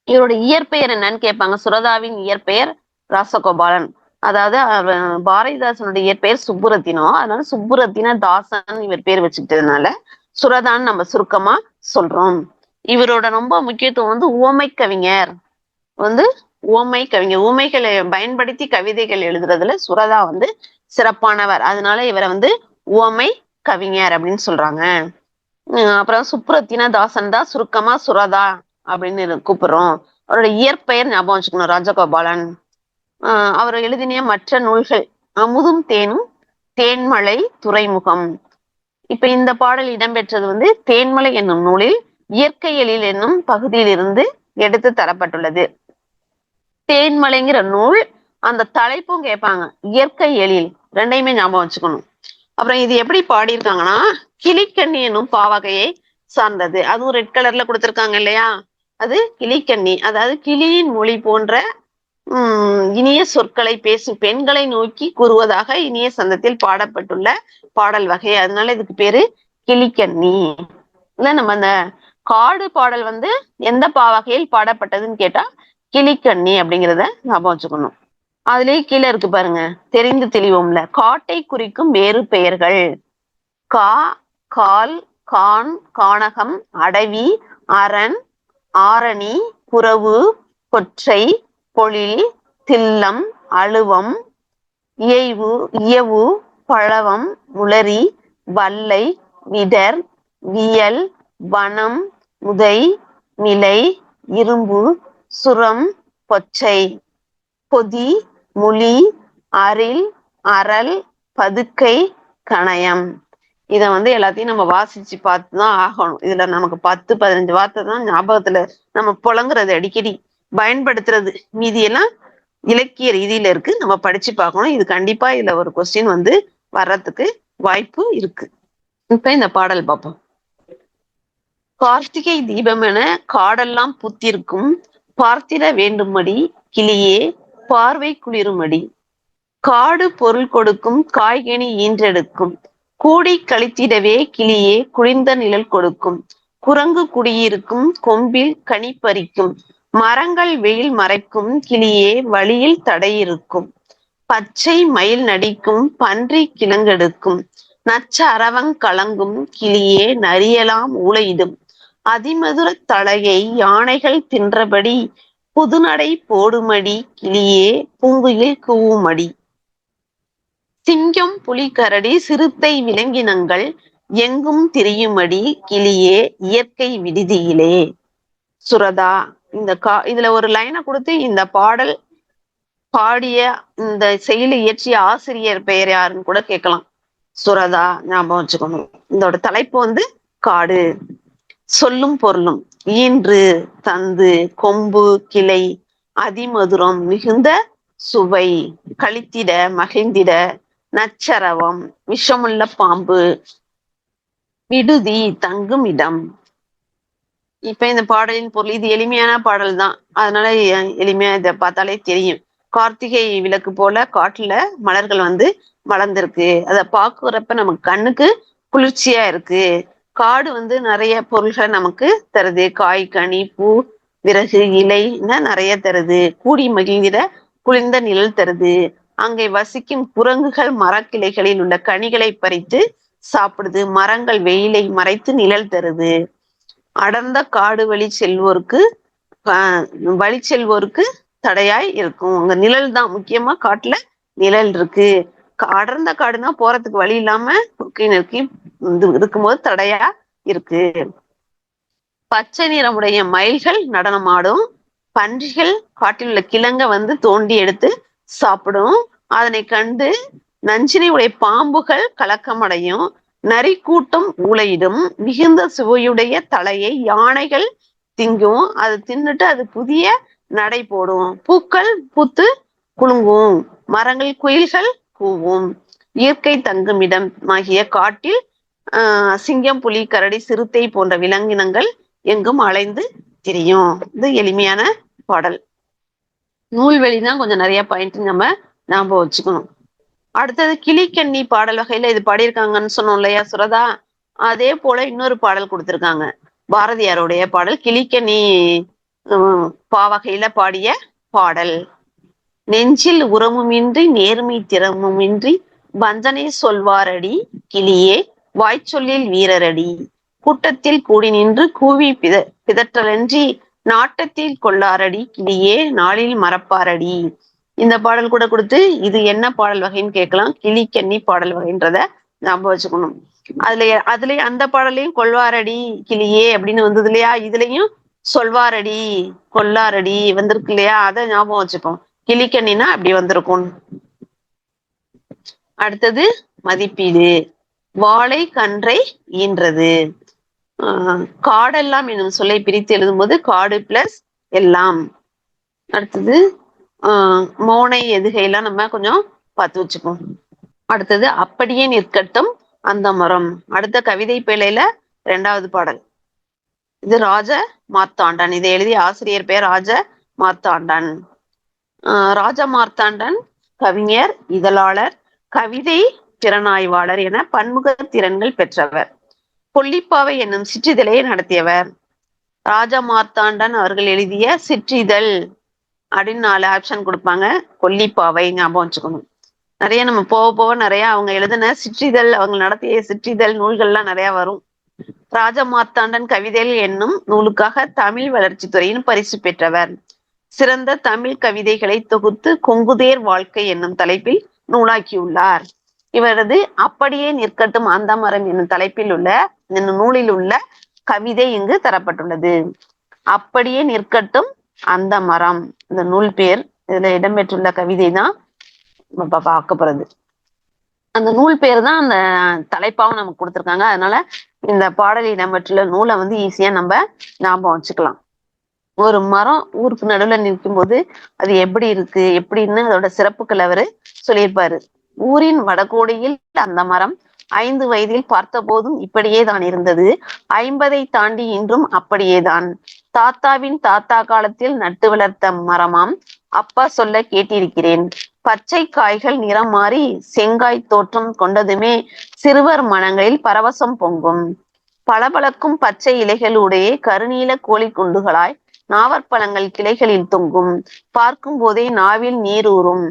இவரோட இயற்பெயர் என்னன்னு கேட்பாங்க. சுரதாவின் இயற்பெயர் ராசகோபாலன். அதாவது பாரதிதாசனுடைய இயற்பெயர் சுப்புரத்தினம், அதனால சுப்புரத்தின தாசன் இவர் பேர் வச்சுக்கிட்டதுனால சுரதான்னு நம்ம சுருக்கமா சொல்றோம். இவரோட ரொம்ப முக்கியத்துவம் வந்து உவமை கவிஞர். உவமை கவிஞர், உவமைகளை பயன்படுத்தி கவிதைகள் எழுதுறதுல சுரதா வந்து சிறப்பானவர். அதனால இவரை வந்து உவமை கவிஞர் அப்படின்னு சொல்றாங்க. அப்புறம் சுப்புரத்தின தாசன் தான் சுருக்கமா சுரதா அப்படின்னு கூப்பிடுறோம். அவரோட இயற்பெயர் ஞாபகம் வச்சுக்கணும், ராஜகோபாலன். அவர் எழுதின மற்ற நூல்கள் அமுதும் தேனும், தேன்மலை, துறைமுகம். இப்ப இந்த பாடல் இடம்பெற்றது வந்து தேன்மலை என்னும் நூலில் இயற்கையலில் என்னும் பகுதியிலிருந்து எடுத்து தரப்பட்டுள்ளது. தேன்மலைங்கிற நூல் அந்த தலைப்பும் கேட்பாங்க, இயற்கை எழில், ரெண்டையுமே ஞாபகம் வச்சுக்கணும். அப்புறம் இது எப்படி பாடியிருக்காங்கன்னா, கிளிக்கண்ணி என்னும் பாவகையை சார்ந்தது. அதுவும் ரெட் கலர்ல கொடுத்திருக்காங்க இல்லையா, அது கிளிக்கண்ணி. அதாவது கிளியின் மொழி போன்ற இனிய சொற்களை பேசும் பெண்களை நோக்கி கூறுவதாக இனிய சந்தத்தில் பாடப்பட்டுள்ள பாடல் வகை. அதனால இதுக்கு பேரு கிளிக்கண்ணி. இல்ல நம்ம அந்த காடு பாடல் வந்து எந்த வகையில் பாடப்பட்டதுன்னு கேட்டா கிளிக்கண்ணி அப்படிங்கிறத ஞாபகம் வச்சுக்கணும். அதுலயே கீழே இருக்கு பாருங்க, தெரிந்து தெளிவோம்ல. காட்டை குறிக்கும் வேறு பெயர்கள்: கா, கால், கான், கானகம், அடவி, அரண், ஆரணி, புறவு, கொற்றை, பொழில், தில்லம், அழுவம், இயவு, பழவம், முளரி, வல்லை, விடர், வியல், வனம், முதை, மிலை, இரும்பு, சுரம், பொச்சை, பொதி, முளி, அரில், அரல், பதுக்கை, கணயம். இத வந்து எல்லாத்தையும் நம்ம வாசிச்சு பார்த்துதான் ஆகணும். இதுல நமக்கு 10-15 வார்த்தை தான் ஞாபகத்துல நம்ம புழங்குறது, அடிக்கடி பயன்படுத்துறது. மீதி எல்லாம் இலக்கிய ரீதியில இருக்கு, நம்ம படிச்சு பார்க்கணும். இது கண்டிப்பா இதுல ஒரு கொஸ்டின் வந்து வர்றதுக்கு வாய்ப்பு இருக்கு. இப்ப இந்த பாடல் பார்ப்போம். கார்த்திகை தீபம் என காடெல்லாம் புத்திருக்கும், பார்த்திட வேண்டுமடி கிளியே பார்வை குளிருமடி. காடு பொருள் கொடுக்கும், காய்கனி ஈன்றெடுக்கும், கூடி கழித்திடவே கிளியே குளிர்ந்த நிழல் கொடுக்கும். குரங்கு குடியிருக்கும், கொம்பில் கனி பறிக்கும், மரங்கள் வெயில் மறைக்கும், கிளியே வழியில் தடையிருக்கும். பச்சை மயில் நடிக்கும், பன்றி கிழங்கெடுக்கும், நச்ச அரவங் கலங்கும், கிளியே நரியலாம் ஊளையிடும். அதிமதுர தழையை யானைகள் தின்றபடி, புதுநடை போடுமடி கிளியே பூங்குயில் கூவுமடி. சிங்கம், புலி, கரடி, சிறுத்தை, விலங்கினங்கள் எங்கும் திரியுமடி கிளியே இயற்கை விடுதியிலே. சுரதா. இதுல ஒரு லைனை கொடுத்து இந்த பாடல் பாடிய, இந்த செயலை இயற்றிய ஆசிரியர் பெயர் யாருன்னு கூட கேட்கலாம். சுரதா ஞாபகம் வச்சுக்கணும். இதோட தலைப்பு வந்து காடு. சொல்லும் பொருளும்: ஈன்று, தந்து, கொம்பு, கிளை, அதிமதுரம், மிகுந்த சுவை, கழித்திட, மகிழ்ந்திட, நச்சரவம், விஷமுள்ள பாம்பு, விடுதி, தங்கும் இடம். இப்ப இந்த பாடலின் பொருள், இது எளிமையான பாடல் தான், அதனால எளிமையா இதை பார்த்தாலே தெரியும். கார்த்திகை விளக்கு போல காட்டுல மலர்கள் வந்து வளர்ந்திருக்கு, அதை பார்க்குறப்ப நமக்கு கண்ணுக்கு குளிர்ச்சியா இருக்கு. காடு வந்து நிறைய பொருள்களை நமக்கு தருது, காய், கனி, பூ, விறகு, இலை நிறைய தருது. கூடி மகிழ்ந்திட குளிர்ந்த நிழல் தருது. அங்கே வசிக்கும் குரங்குகள் மரக்கிளைகளில் உள்ள கனிகளை பறித்து சாப்பிடுது. மரங்கள் வெயிலை மறைத்து நிழல் தருது. அடர்ந்த காடு வழி செல்வோருக்கு தடையாய் இருக்கும். அங்க நிழல் தான் முக்கியமா, காட்டுல நிழல் இருக்கு. அடர்ந்த காடுனா போறதுக்கு வழி இல்லாம நெருக்கி இருக்கும்போது தடையா இருக்கு. பச்சை நிறமுடைய மயில்கள் நடனமாடும். பன்றிகள் காட்டில் உள்ள கிழங்க வந்து தோண்டி எடுத்து சாப்பிடும். அதனை கண்டு நஞ்சினை உடைய பாம்புகள் கலக்கமடையும். நரி கூட்டம் ஊளையிடும். மிகுந்த சுவையுடைய தலையை யானைகள் திங்கும். அது தின்னுட்டு அது புதிய நடை போடும். பூக்கள் பூத்து குலுங்கும். மரங்கள் குயில்கள் கூவும். இயற்கை தங்குமிடம் ஆகிய காட்டில் சிங்கம், புலி, கரடி, சிறுத்தை போன்ற விலங்கினங்கள் எங்கும் அலைந்து திரியும். இது எளிமையான பாடல். நூல்வெளிதான் கொஞ்சம் நிறைய பாயிண்ட் நம்ம ஞாபகம் வச்சுக்கணும். அடுத்தது கிளிக்கண்ணி பாடல் வகையில இது பாடியிருக்காங்கன்னு சொன்னோம் இல்லையா சுரதா, அதே போல இன்னொரு பாடல் கொடுத்திருக்காங்க. பாரதியாருடைய பாடல் கிளிக்கண்ணி பாவகையில பாடிய பாடல். நெஞ்சில் உரமுமின்றி நேர்மை திறமுமின்றி வஞ்சனை சொல்வாரடி கிளியே வாய்ச்சொல்லில் வீரரடி. கூட்டத்தில் கூடி நின்று கூவி பிதற்றலன்றி நாட்டத்தில் கொள்ளாரடி கிளியே நாளில் மறப்பாரடி. இந்த பாடல் கூட கொடுத்து இது என்ன பாடல் வகைன்னு கேட்கலாம். கிளிக்கண்ணி பாடல் வகைன்றத ஞாபகம் வச்சுக்கணும். அதுலயே அந்த பாடலையும் கொள்வாரடி கிளியே அப்படின்னு வந்தது இல்லையா, இதுலயும் சொல்வாரடி கொள்ளாரடி வந்திருக்கு இல்லையா, அதை ஞாபகம் வச்சுப்போம். கிளிக்கண்ணினா அப்படி வந்திருக்கும். அடுத்தது மதிப்பீடு. வாழை கன்றை ஈன்றது. காடெல்லாம் என்னும் சொல்லை பிரித்து எழுதும்போது காடு பிளஸ் எல்லாம். அடுத்தது மோனை எதுகையெல்லாம் நம்ம கொஞ்சம் பார்த்து வச்சுப்போம். அடுத்தது அப்படியே நிற்கட்டும் அந்த மரம். அடுத்த கவிதை பேழையில 2வது பாடல். இது ராஜ மார்த்தாண்டன். இதை எழுதிய ஆசிரியர் பெயர் ராஜ மார்த்தாண்டன். ராஜமார்த்தாண்டன் கவிஞர், இதழாளர், கவிதை திறனாய்வாளர் என பன்முக திறன்கள் பெற்றவர். கொல்லிப்பாவை என்னும் சிற்றிதழை நடத்தியவர். ராஜமார்த்தாண்டன் அவர்கள் எழுதிய சிற்றிதழ் அப்படின்னு 4 ஆப்ஷன் கொடுப்பாங்க. கொல்லிப்பாவை ஞாபகம் வச்சுக்கணும். நிறைய நம்ம போக போக நிறைய அவங்க எழுதின சிற்றிதழ், அவங்க நடத்திய சிற்றிதழ் நூல்கள்லாம் நிறைய வரும். ராஜமார்த்தாண்டன் கவிதைகள் என்னும் நூலுக்காக தமிழ் வளர்ச்சி துறையின் பரிசு பெற்றவர். சிறந்த தமிழ் கவிதைகளை தொகுத்து கொங்குதேர் வாழ்க்கை என்னும் தலைப்பில் நூலாக்கியுள்ளார். இவரது அப்படியே நிற்கட்டும் அந்த மரம் என்னும் தலைப்பில் உள்ள இந்த நூலில் உள்ள கவிதை இங்கு தரப்பட்டுள்ளது. அப்படியே நிற்கட்டும் அந்த மரம், இந்த நூல் பேர். இதுல இடம்பெற்றுள்ள கவிதை தான் நம்ம பார்க்க போறது. அந்த நூல் பேர் தான் அந்த தலைப்பாவும் நமக்கு கொடுத்துருக்காங்க. அதனால இந்த பாடலில் இடம்பெற்றுள்ள நூலை வந்து ஈஸியா நம்ம ஞாபகம் வச்சுக்கலாம். ஒரு மரம் ஊருக்கு நடுவுல நிற்கும் போது அது எப்படி இருக்கு எப்படின்னு அதோட சிறப்புகள் அவரு சொல்லியிருப்பாரு. ஊரின் வடகோடியில் அந்த மரம் 5 வயதில் பார்த்த போதும் இப்படியே தான் இருந்தது. 50ஐ தாண்டி இன்றும் அப்படியேதான். தாத்தாவின் தாத்தா காலத்தில் நட்டு வளர்த்த மரமாம். அப்பா சொல்ல கேட்டிருக்கிறேன். பச்சை காய்கள் நிறம் மாறி செங்காய் தோற்றம் கொண்டதுமே சிறுவர் மனங்களில் பரவசம் பொங்கும். பளபளக்கும் பச்சை இலைகளுடைய கருநீல கோழி குண்டுகளாய் நாவற்பழங்கள் கிளைகளில் தொங்கும். பார்க்கும் போதே நாவில் நீரூறும்.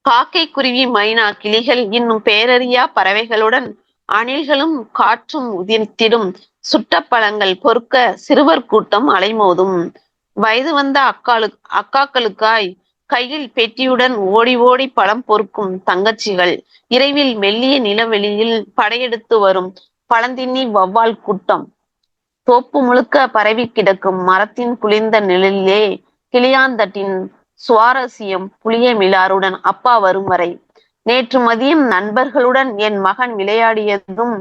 காக்கை, குருவி, மைனா, கிளிகள் இன்னும் பேரறியா பறவைகளுடன் அணில்களும் காற்றும் உதிர்த்திடும் சுட்ட பழங்கள் பொறுக்க சிறுவர் கூட்டம் அலைமோதும். வயது வந்த அக்காக்களுக்காய் கையில் பெட்டியுடன் ஓடி ஓடி பழம் பொறுக்கும் தங்கச்சிகள், இரவில் மெல்லிய நிலவெளியில் படையெடுத்து வரும் பழந்தின்னி வௌவால் கூட்டம், தோப்பு முழுக்க பரவி கிடக்கும் மரத்தின் குளிர்ந்த நிழலிலே கிளியாந்தட்டின் சுவாரஸ்யம் புளிய மிலாருடன் அப்பா வரும் வரை. நேற்று மதியம் நண்பர்களுடன் என் மகன் விளையாடியதும்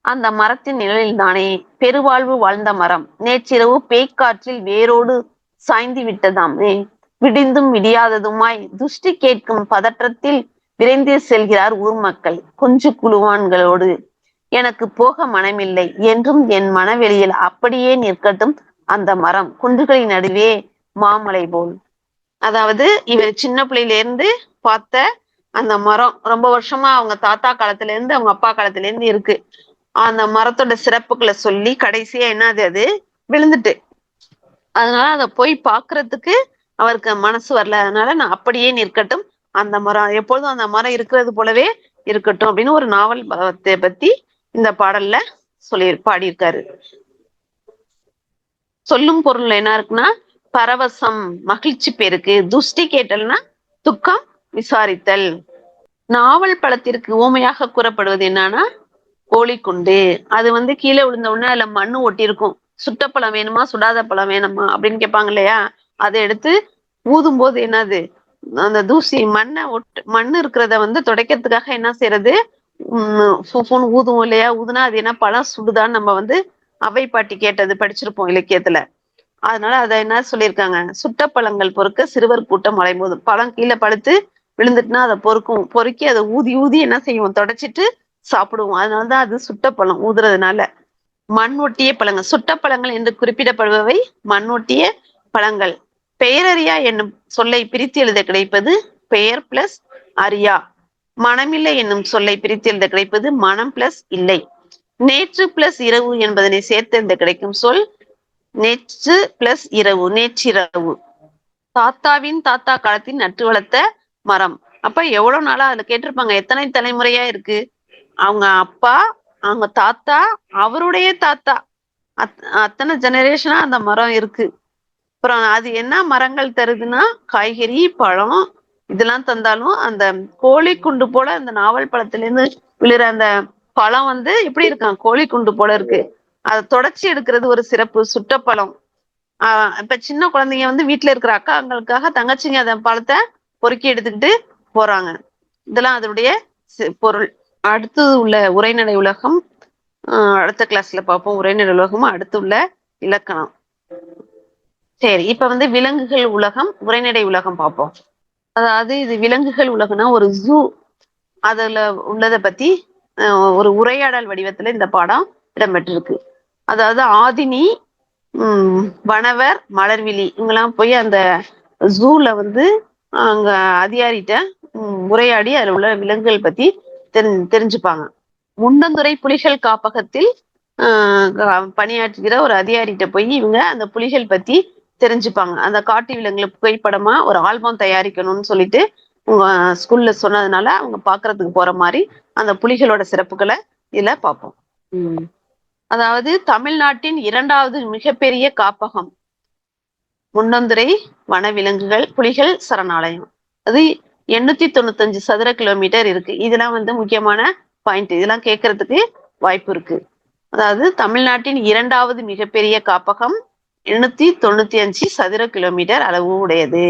அந்த மரத்தின் நிழலில்தானே. பெருவாழ்வு வாழ்ந்த மரம் நேற்றிரவு பேய்க்காற்றில் வேரோடு சாய்ந்து விட்டதாமே. விடிந்தும் விடியாததுமாய் துஷ்டி கேட்கும் பதற்றத்தில் விரைந்து செல்கிறார் ஊர் மக்கள் குஞ்சு குழுவான்களோடு. எனக்கு போக மனமில்லை என்றும் என் மனவெளியில் அப்படியே நிற்கட்டும் அந்த மரம் குன்றுகளின் நடுவே மாமலை போல். அதாவது இவர் சின்ன பிள்ளையில இருந்து பார்த்த அந்த மரம் ரொம்ப வருஷமா அவங்க தாத்தா காலத்துல இருந்து அவங்க அப்பா காலத்துல இருந்து இருக்கு. அந்த மரத்தோட சிறப்புகளை சொல்லி கடைசியா என்னது அது விழுந்துட்டு, அதனால அதை போய் பாக்குறதுக்கு அவருக்கு மனசு வரல. அதனால நான் அப்படியே நிற்கட்டும் அந்த மரம், எப்பொழுதும் அந்த மரம் இருக்கிறது போலவே இருக்கட்டும் அப்படின்னு ஒரு நாவல் பத்தி இந்த பாடல்ல பாடியிருக்காரு. சொல்லும் பொருள் என்ன இருக்குன்னா, பரவசம் மகிழ்ச்சி பேருக்கு, துஷ்டி கேட்டல்னா துக்கம் விசாரித்தல். நாவல் பழத்திற்கு ஊமையாக கூறப்படுவது என்னன்னா கோழிக்குண்டு. அது வந்து கீழே விழுந்த உடனே அதுல மண்ணு ஒட்டி இருக்கும். சுட்ட பழம் வேணுமா சுடாத பழம் வேணுமா அப்படின்னு கேட்பாங்க இல்லையா, அதை எடுத்து ஊதும் போது என்னது அந்த தூசி மண்ணு இருக்கிறத வந்து துடைக்கிறதுக்காக என்ன செய்யறது, ஊதுவோம் இல்லையா, ஊதுனா அது என்ன பழம் சுடுதான்னு நம்ம வந்து அவை பாட்டி கேட்டது படிச்சிருப்போம் இலக்கியத்துல. அதனால அதை என்ன சொல்லியிருக்காங்க, சுட்ட பழங்கள் பொறுக்க சிறுவர் கூட்டம் அலைமோதும். பழம் கீழே படுத்து விழுந்துட்டுனா அதை பொறுக்கி அதை ஊதி ஊதி என்ன செய்வோம் தொடச்சிட்டு சாப்பிடுவோம். அதனாலதான் அது சுட்ட பழம் ஊதுறதுனால. மண் ஒட்டிய பழங்கள், சுட்ட பழங்கள் என்று குறிப்பிடப்படுபவை மண் ஒட்டிய பழங்கள். பெயரறியா என்னும் சொல்லை பிரித்து எழுத கிடைப்பது பெயர் பிளஸ் அறியா. மனமில்லை என்னும் சொல்லை பிரித்து எழுத கிடைப்பது மனம் பிளஸ் இல்லை. நேற்று பிளஸ் இரவு என்பதனை சேர்த்து எழுத கிடைக்கும் சொல் நேற்று பிளஸ் இரவு, நேற்றிரவு. தாத்தாவின் தாத்தா காலத்தில் நட்டு வளர்த்த மரம். அப்ப எவ்வளவு நாளா அதுல கேட்டிருப்பாங்க, எத்தனை தலைமுறையா இருக்கு. அவங்க அப்பா, அவங்க தாத்தா, அவருடைய தாத்தா, அத்தனை ஜெனரேஷனா அந்த மரம் இருக்கு. அப்புறம் அது என்ன மரங்கள் தருதுன்னா காய்கறி, பழம் இதெல்லாம் தந்தாலும் அந்த கோழி குண்டு போல அந்த நாவல் பழத்துல இருந்து விழுற அந்த பழம் வந்து எப்படி இருக்கான், கோழி குண்டு போல இருக்கு. அதை தொடச்சி எடுக்கிறது ஒரு சிறப்பு. சுட்ட பழம். இப்ப சின்ன குழந்தைங்க வந்து வீட்டுல இருக்கிற அக்காங்களுக்காக தங்கச்சிங்க அந்த பழத்தை பொறுக்கி எடுத்துக்கிட்டு போறாங்க. இதெல்லாம் அதனுடைய பொருள். அடுத்து உள்ள உரைநடை உலகம் அடுத்த கிளாஸ்ல பார்ப்போம். உரைநடை உலகம் அடுத்து உள்ள இலக்கணம். சரி, இப்ப வந்து விலங்குகள் உலகம் உரைநடை உலகம் பார்ப்போம். அதாவது இது விலங்குகள் உலகம்னா ஒரு ஜூ, அதுல உள்ளதை பத்தி ஒரு உரையாடல் வடிவத்துல இந்த பாடம் இடம்பெற்றிருக்கு. அதாவது ஆதினி வனவர், மலர்விழி இவங்கெல்லாம் போய் அந்த ஜூல வந்து அங்க அதிகாரிட்ட உரையாடி அதுல உள்ள விலங்குகள் பத்தி தெரிஞ்சுப்பாங்க. முண்டந்துறை புலிகள் காப்பகத்தில் பணியாற்றுகிற ஒரு அதிகாரிட்ட போய் இவங்க அந்த புலிகள் பத்தி தெரிஞ்சுப்பாங்க. அந்த காட்டு விலங்குகளை புகைப்படமா ஒரு ஆல்பம் தயாரிக்கணும்னு சொல்லிட்டு உங்க ஸ்கூல்ல சொன்னதுனால அவங்க பாக்குறதுக்கு போற மாதிரி அந்த புலிகளோட சிறப்புகளை இதுல பார்ப்போம். அதாவது தமிழ்நாட்டின் 2வது மிகப்பெரிய காப்பகம் முண்டந்துறை வனவிலங்குகள் புலிகள் சரணாலயம். அது 895 சதுர கிலோமீட்டர் இருக்கு. இதெல்லாம் வந்து முக்கியமான பாயிண்ட், இதெல்லாம் கேட்கறதுக்கு வாய்ப்பு இருக்கு. அதாவது தமிழ்நாட்டின் 2வது மிகப்பெரிய காப்பகம் 895 சதுர கிலோமீட்டர் அளவு உடையது.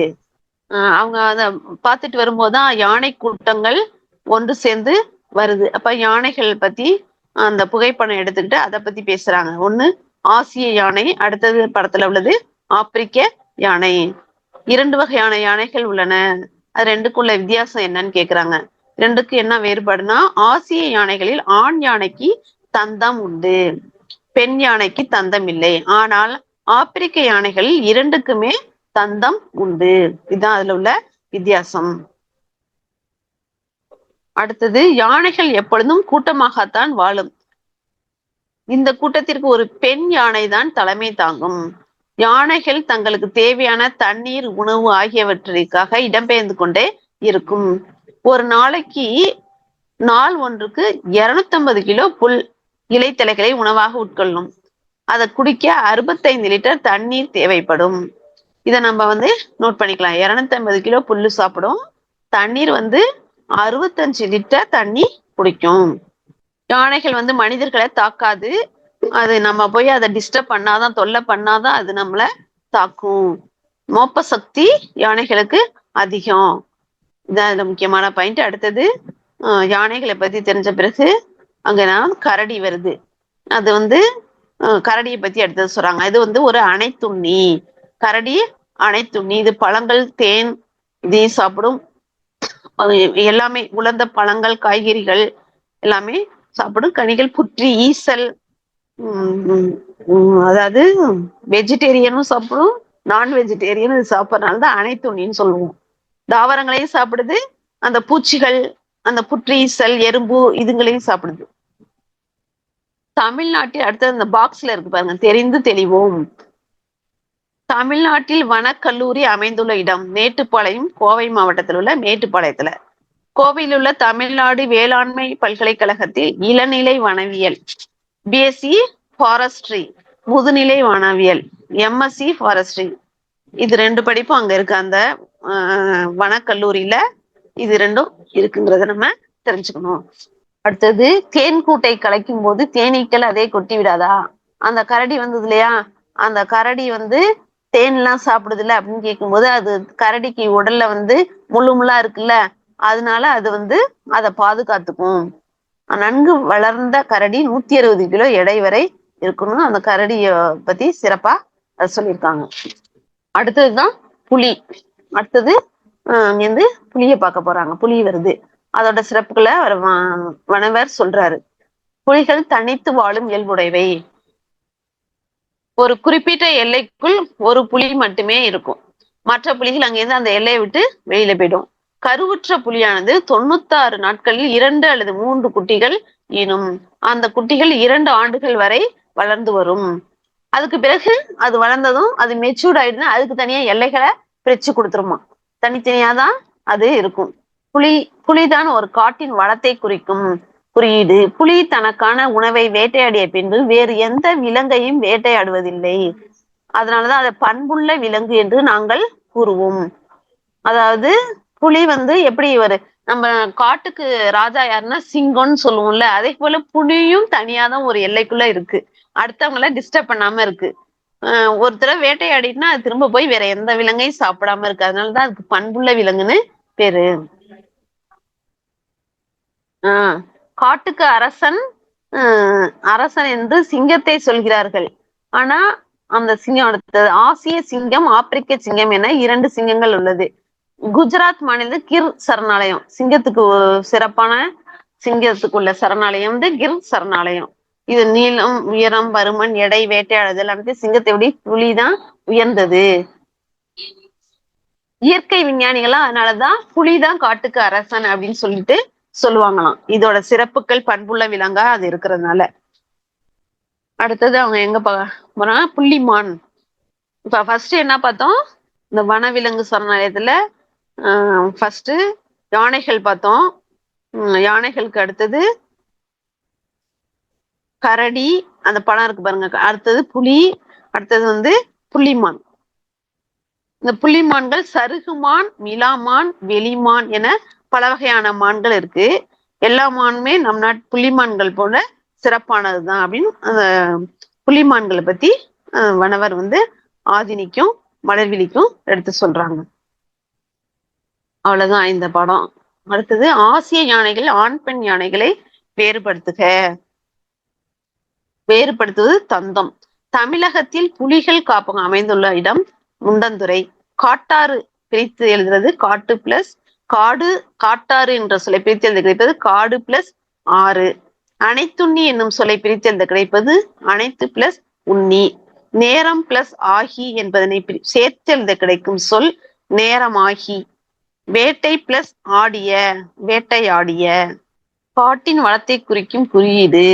அவங்க அத பார்த்துட்டு வரும்போதுதான் யானை கூட்டங்கள் ஒன்று சேர்ந்து வருது. அப்ப யானைகள் பத்தி அந்த புகைப்படம் எடுத்துக்கிட்டு அதை பத்தி பேசுறாங்க. ஒண்ணு ஆசிய யானை, அடுத்தது படத்துல உள்ளது ஆப்பிரிக்க யானை. 2 வகையான யானைகள் உள்ளன. அது ரெண்டுக்குள்ள வித்தியாசம் என்னன்னு கேக்குறாங்க. ரெண்டுக்கு என்ன வேறுபாடுனா, ஆசிய யானைகளில் ஆண் யானைக்கு தந்தம் உண்டு, பெண் யானைக்கு தந்தம் இல்லை. ஆனால் ஆப்பிரிக்க யானைகளில் 2க்குமே தந்தம் உண்டு. இதுதான் அதுல உள்ள வித்தியாசம். அடுத்தது யானைகள் எப்பொழுதும் கூட்டமாகத்தான் வாழும். இந்த கூட்டத்திற்கு ஒரு பெண் யானை தான் தலைமை தாங்கும். யானைகள் தங்களுக்கு தேவையான தண்ணீர், உணவு ஆகியவற்றிற்காக இடம்பெயர்ந்து கொண்டே இருக்கும். ஒரு நாளைக்கு நாள் ஒன்றுக்கு 250 கிலோ புல் இலைத்தலைகளை உணவாக உட்கொள்ளும். அதை குடிக்க 65 லிட்டர் தண்ணீர் தேவைப்படும். இதை நம்ம வந்து நோட் பண்ணிக்கலாம். 250 கிலோ புல்லு சாப்பிடும், தண்ணீர் வந்து 65 லிட்டர் தண்ணி குடிக்கும். யானைகள் வந்து மனிதர்களை தாக்காது. அது நம்ம போய் அதை டிஸ்டர்ப் பண்ணாதான், தொல்லை பண்ணாதான் அது நம்மள தாக்கும். மோப்ப சக்தி யானைகளுக்கு அதிகம். இதான் முக்கியமான பாயிண்ட். அடுத்தது யானைகளை பத்தி தெரிஞ்ச பிறகு அங்க கரடி வருது. அது வந்து கரடியை பத்தி அடுத்தது சொல்றாங்க. இது வந்து ஒரு அணைத்துண்ணி. கரடி அணைத்துண்ணி. இது பழங்கள், தேன் இதையும் சாப்பிடும். எல்லாமே உலர்ந்த பழங்கள், காய்கறிகள் எல்லாமே சாப்பிடும். கனிகள், புற்றி, ஈசல், அதாவது வெஜிடேரியனும் சாப்பிடும், நான் வெஜிடேரியனும் இது சாப்பிட்றதுனால தான் அணைத்துண்ணின்னு சொல்லுவோம். தாவரங்களையும் சாப்பிடுது, அந்த பூச்சிகள், அந்த புற்றி, ஈசல், எறும்பு இதுங்களையும் சாப்பிடுது. தமிழ்நாட்டில் அடுத்தது அந்த பாக்ஸ்ல இருக்கு பாருங்க, தெரிந்து தெளிவோம். தமிழ்நாட்டில் வனக்கல்லூரி அமைந்துள்ள இடம் மேட்டுப்பாளையம், கோவை மாவட்டத்தில் உள்ள மேட்டுப்பாளையத்துல. கோவையில் உள்ள தமிழ்நாடு வேளாண்மை பல்கலைக்கழகத்தில் இளநிலை வனவியல், பிஎஸ்சி ஃபாரஸ்ட்ரி, முதுநிலை வனவியல், எம்எஸ்சி ஃபாரஸ்ட்ரி, இது 2 படிப்பும் அங்க இருக்கு. அந்த வனக்கல்லூரியில இது 2ம் இருக்குங்கிறத நம்ம தெரிஞ்சுக்கணும். அடுத்தது தேன் கூட்டை கலைக்கும் போது தேனீக்கள் அதே கொட்டி விடாதா? அந்த கரடி வந்தது இல்லையா, அந்த கரடி வந்து தேன் எல்லாம் சாப்பிடுது இல்ல அப்படின்னு கேட்கும்போது, அது கரடிக்கு உடல்ல வந்து முள்ளா இருக்குல்ல, அதனால அது வந்து அதை பாதுகாத்துக்கும். நன்கு வளர்ந்த கரடி 160 கிலோ எடை வரை இருக்கணும். அந்த கரடிய பத்தி சிறப்பா அதை சொல்லியிருக்காங்க. அடுத்ததுதான் புலி. அடுத்தது வந்து புலிய பார்க்க போறாங்க. புலி வருது, அதோட சிறப்புகளை வனவர் சொல்றாரு. புலிகள் தனித்து வாழும் இயல்புடையவை. ஒரு குறிப்பிட்ட எல்லைக்குள் ஒரு புலி மட்டுமே இருக்கும். மற்ற புலிகள் அங்கிருந்து அந்த எல்லையை விட்டு வெளியில போயிடும். கருவுற்ற புலியானது 96 நாட்களில் 2 அல்லது 3 குட்டிகள் ஈனும். அந்த குட்டிகள் 2 ஆண்டுகள் வரை வளர்ந்து வரும். அதுக்கு பிறகு அது வளர்ந்ததும் அது மெச்சூர்ட் ஆயிடுதுன்னா அதுக்கு தனியா எல்லைகளை பிரிச்சு கொடுத்துருமா. தனித்தனியாதான் அது இருக்கும். புலிதான் ஒரு காட்டின் வளத்தை குறிக்கும் குறியீடு. புலி தனக்கான உணவை வேட்டையாடிய பின்பு வேறு எந்த விலங்கையும் வேட்டையாடுவதில்லை. அதனாலதான் அதை பண்புள்ள விலங்கு என்று நாங்கள் கூறுவோம். அதாவது புலி வந்து எப்படி நம்ம காட்டுக்கு ராஜா யாருன்னா சிங்கம்னு சொல்லுவோம்ல, அதே போல புலியும் தனியாதான் ஒரு எல்லைக்குள்ள இருக்கு. அடுத்தவங்கள டிஸ்டர்ப் பண்ணாம இருக்கு. ஒருத்தர வேட்டையாடினா அது திரும்ப போய் வேற எந்த விலங்கையும் சாப்பிடாம இருக்கு. அதனாலதான் அதுக்கு பண்புள்ள விலங்குன்னு பேரு. காட்டுக்கு அரசன் என்று சிங்கத்தை சொல்கிறார்கள். ஆனா அந்த சிங்கம் அடுத்தது ஆசிய சிங்கம், ஆப்பிரிக்க சிங்கம் என 2 சிங்கங்கள் உள்ளது. குஜராத் மாநில கிர் சரணாலயம் சிங்கத்துக்கு சிறப்பான சிங்கத்துக்குள்ள சரணாலயம் வந்து கிர் சரணாலயம். இது நீளம், உயரம், பருமன், எடை, வேட்டையாடுதல் அனைத்து சிங்கத்தை விட புலிதான் உயர்ந்தது. இயற்கை விஞ்ஞானிகள்லாம் அதனாலதான் புலிதான் காட்டுக்கு அரசன் அப்படின்னு சொல்லிட்டு சொல்லுவாங்களாம். இதோட சிறப்புகள் பண்புள்ள விலங்கா அது இருக்கிறதுனால. அடுத்தது அவங்க எங்க போறாங்க, புள்ளிமான். இப்ப ஃபர்ஸ்ட் என்ன பார்த்தோம், இந்த வனவிலங்கு சரணாலயத்துல ஃபர்ஸ்ட் யானைகள் பார்த்தோம். யானைகளுக்கு அடுத்தது கரடி, அந்த படம் இருக்கு பாருங்க. அடுத்தது புலி, அடுத்தது வந்து புள்ளிமான். இந்த புள்ளிமான்கள் சருகுமான், மிலாமான், வெளிமான் என பல வகையான மான்கள் இருக்கு. எல்லா மானுமே நம் நாட்டு புள்ளிமான்கள் போல சிறப்பானதுதான் அப்படின்னு அந்த புள்ளிமான்களை பத்தி வனவர் வந்து ஆதினிக்கும் மலர்விழிக்கும் எடுத்து சொல்றாங்க. அவ்வளவுதான் இந்த படம். அடுத்தது ஆசிய யானைகள் ஆண் பெண் யானைகளை வேறுபடுத்துவது தந்தம். தமிழகத்தில் புலிகள் காப்பகம் அமைந்துள்ள இடம் முண்டந்துறை. காட்டாறு பிரித்து எழுதுறது காட்டு பிளஸ் காடு, காட்டாறு என்ற சொல்லை பிரித்து எழுத கிடைப்பது காடு பிளஸ் ஆறு. அனைத்துண்ணி என்னும் சொல்லை பிரித்து எழுத கிடைப்பது அனைத்து பிளஸ் உண்ணி. நேரம் பிளஸ் ஆகி என்பதனை சேர்த்து எழுத கிடைக்கும் சொல் நேரமாகி. வேட்டை பிளஸ் ஆடிய வேட்டையாடிய. காட்டின் வளத்தை குறிக்கும் குறியீடு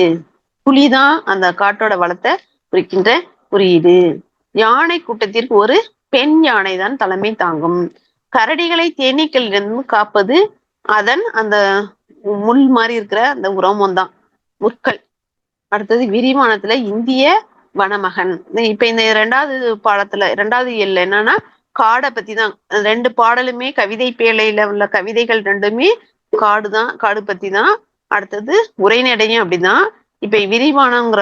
புலிதான் அந்த காட்டோட வளத்தை குறிக்கின்ற குறியீடு. யானை கூட்டத்திற்கு ஒரு பெண் யானை தான் தலைமை தாங்கும். கரடிகளை தேனீக்களிடம் காப்பது அதன் அந்த முள் மாதிரி இருக்கிற அந்த உரோமம் தான், முற்கள். அடுத்தது விரிவானத்துல இந்திய வனமகன். இப்ப இந்த ரெண்டாவது இயல்ல என்னன்னா காடை பத்தி தான். ரெண்டு பாடலுமே கவிதை பேழையில உள்ள கவிதைகள் ரெண்டுமே காடு பத்தி தான். அடுத்தது உரைநடையும் அப்படிதான். இப்ப விரிவானங்கிற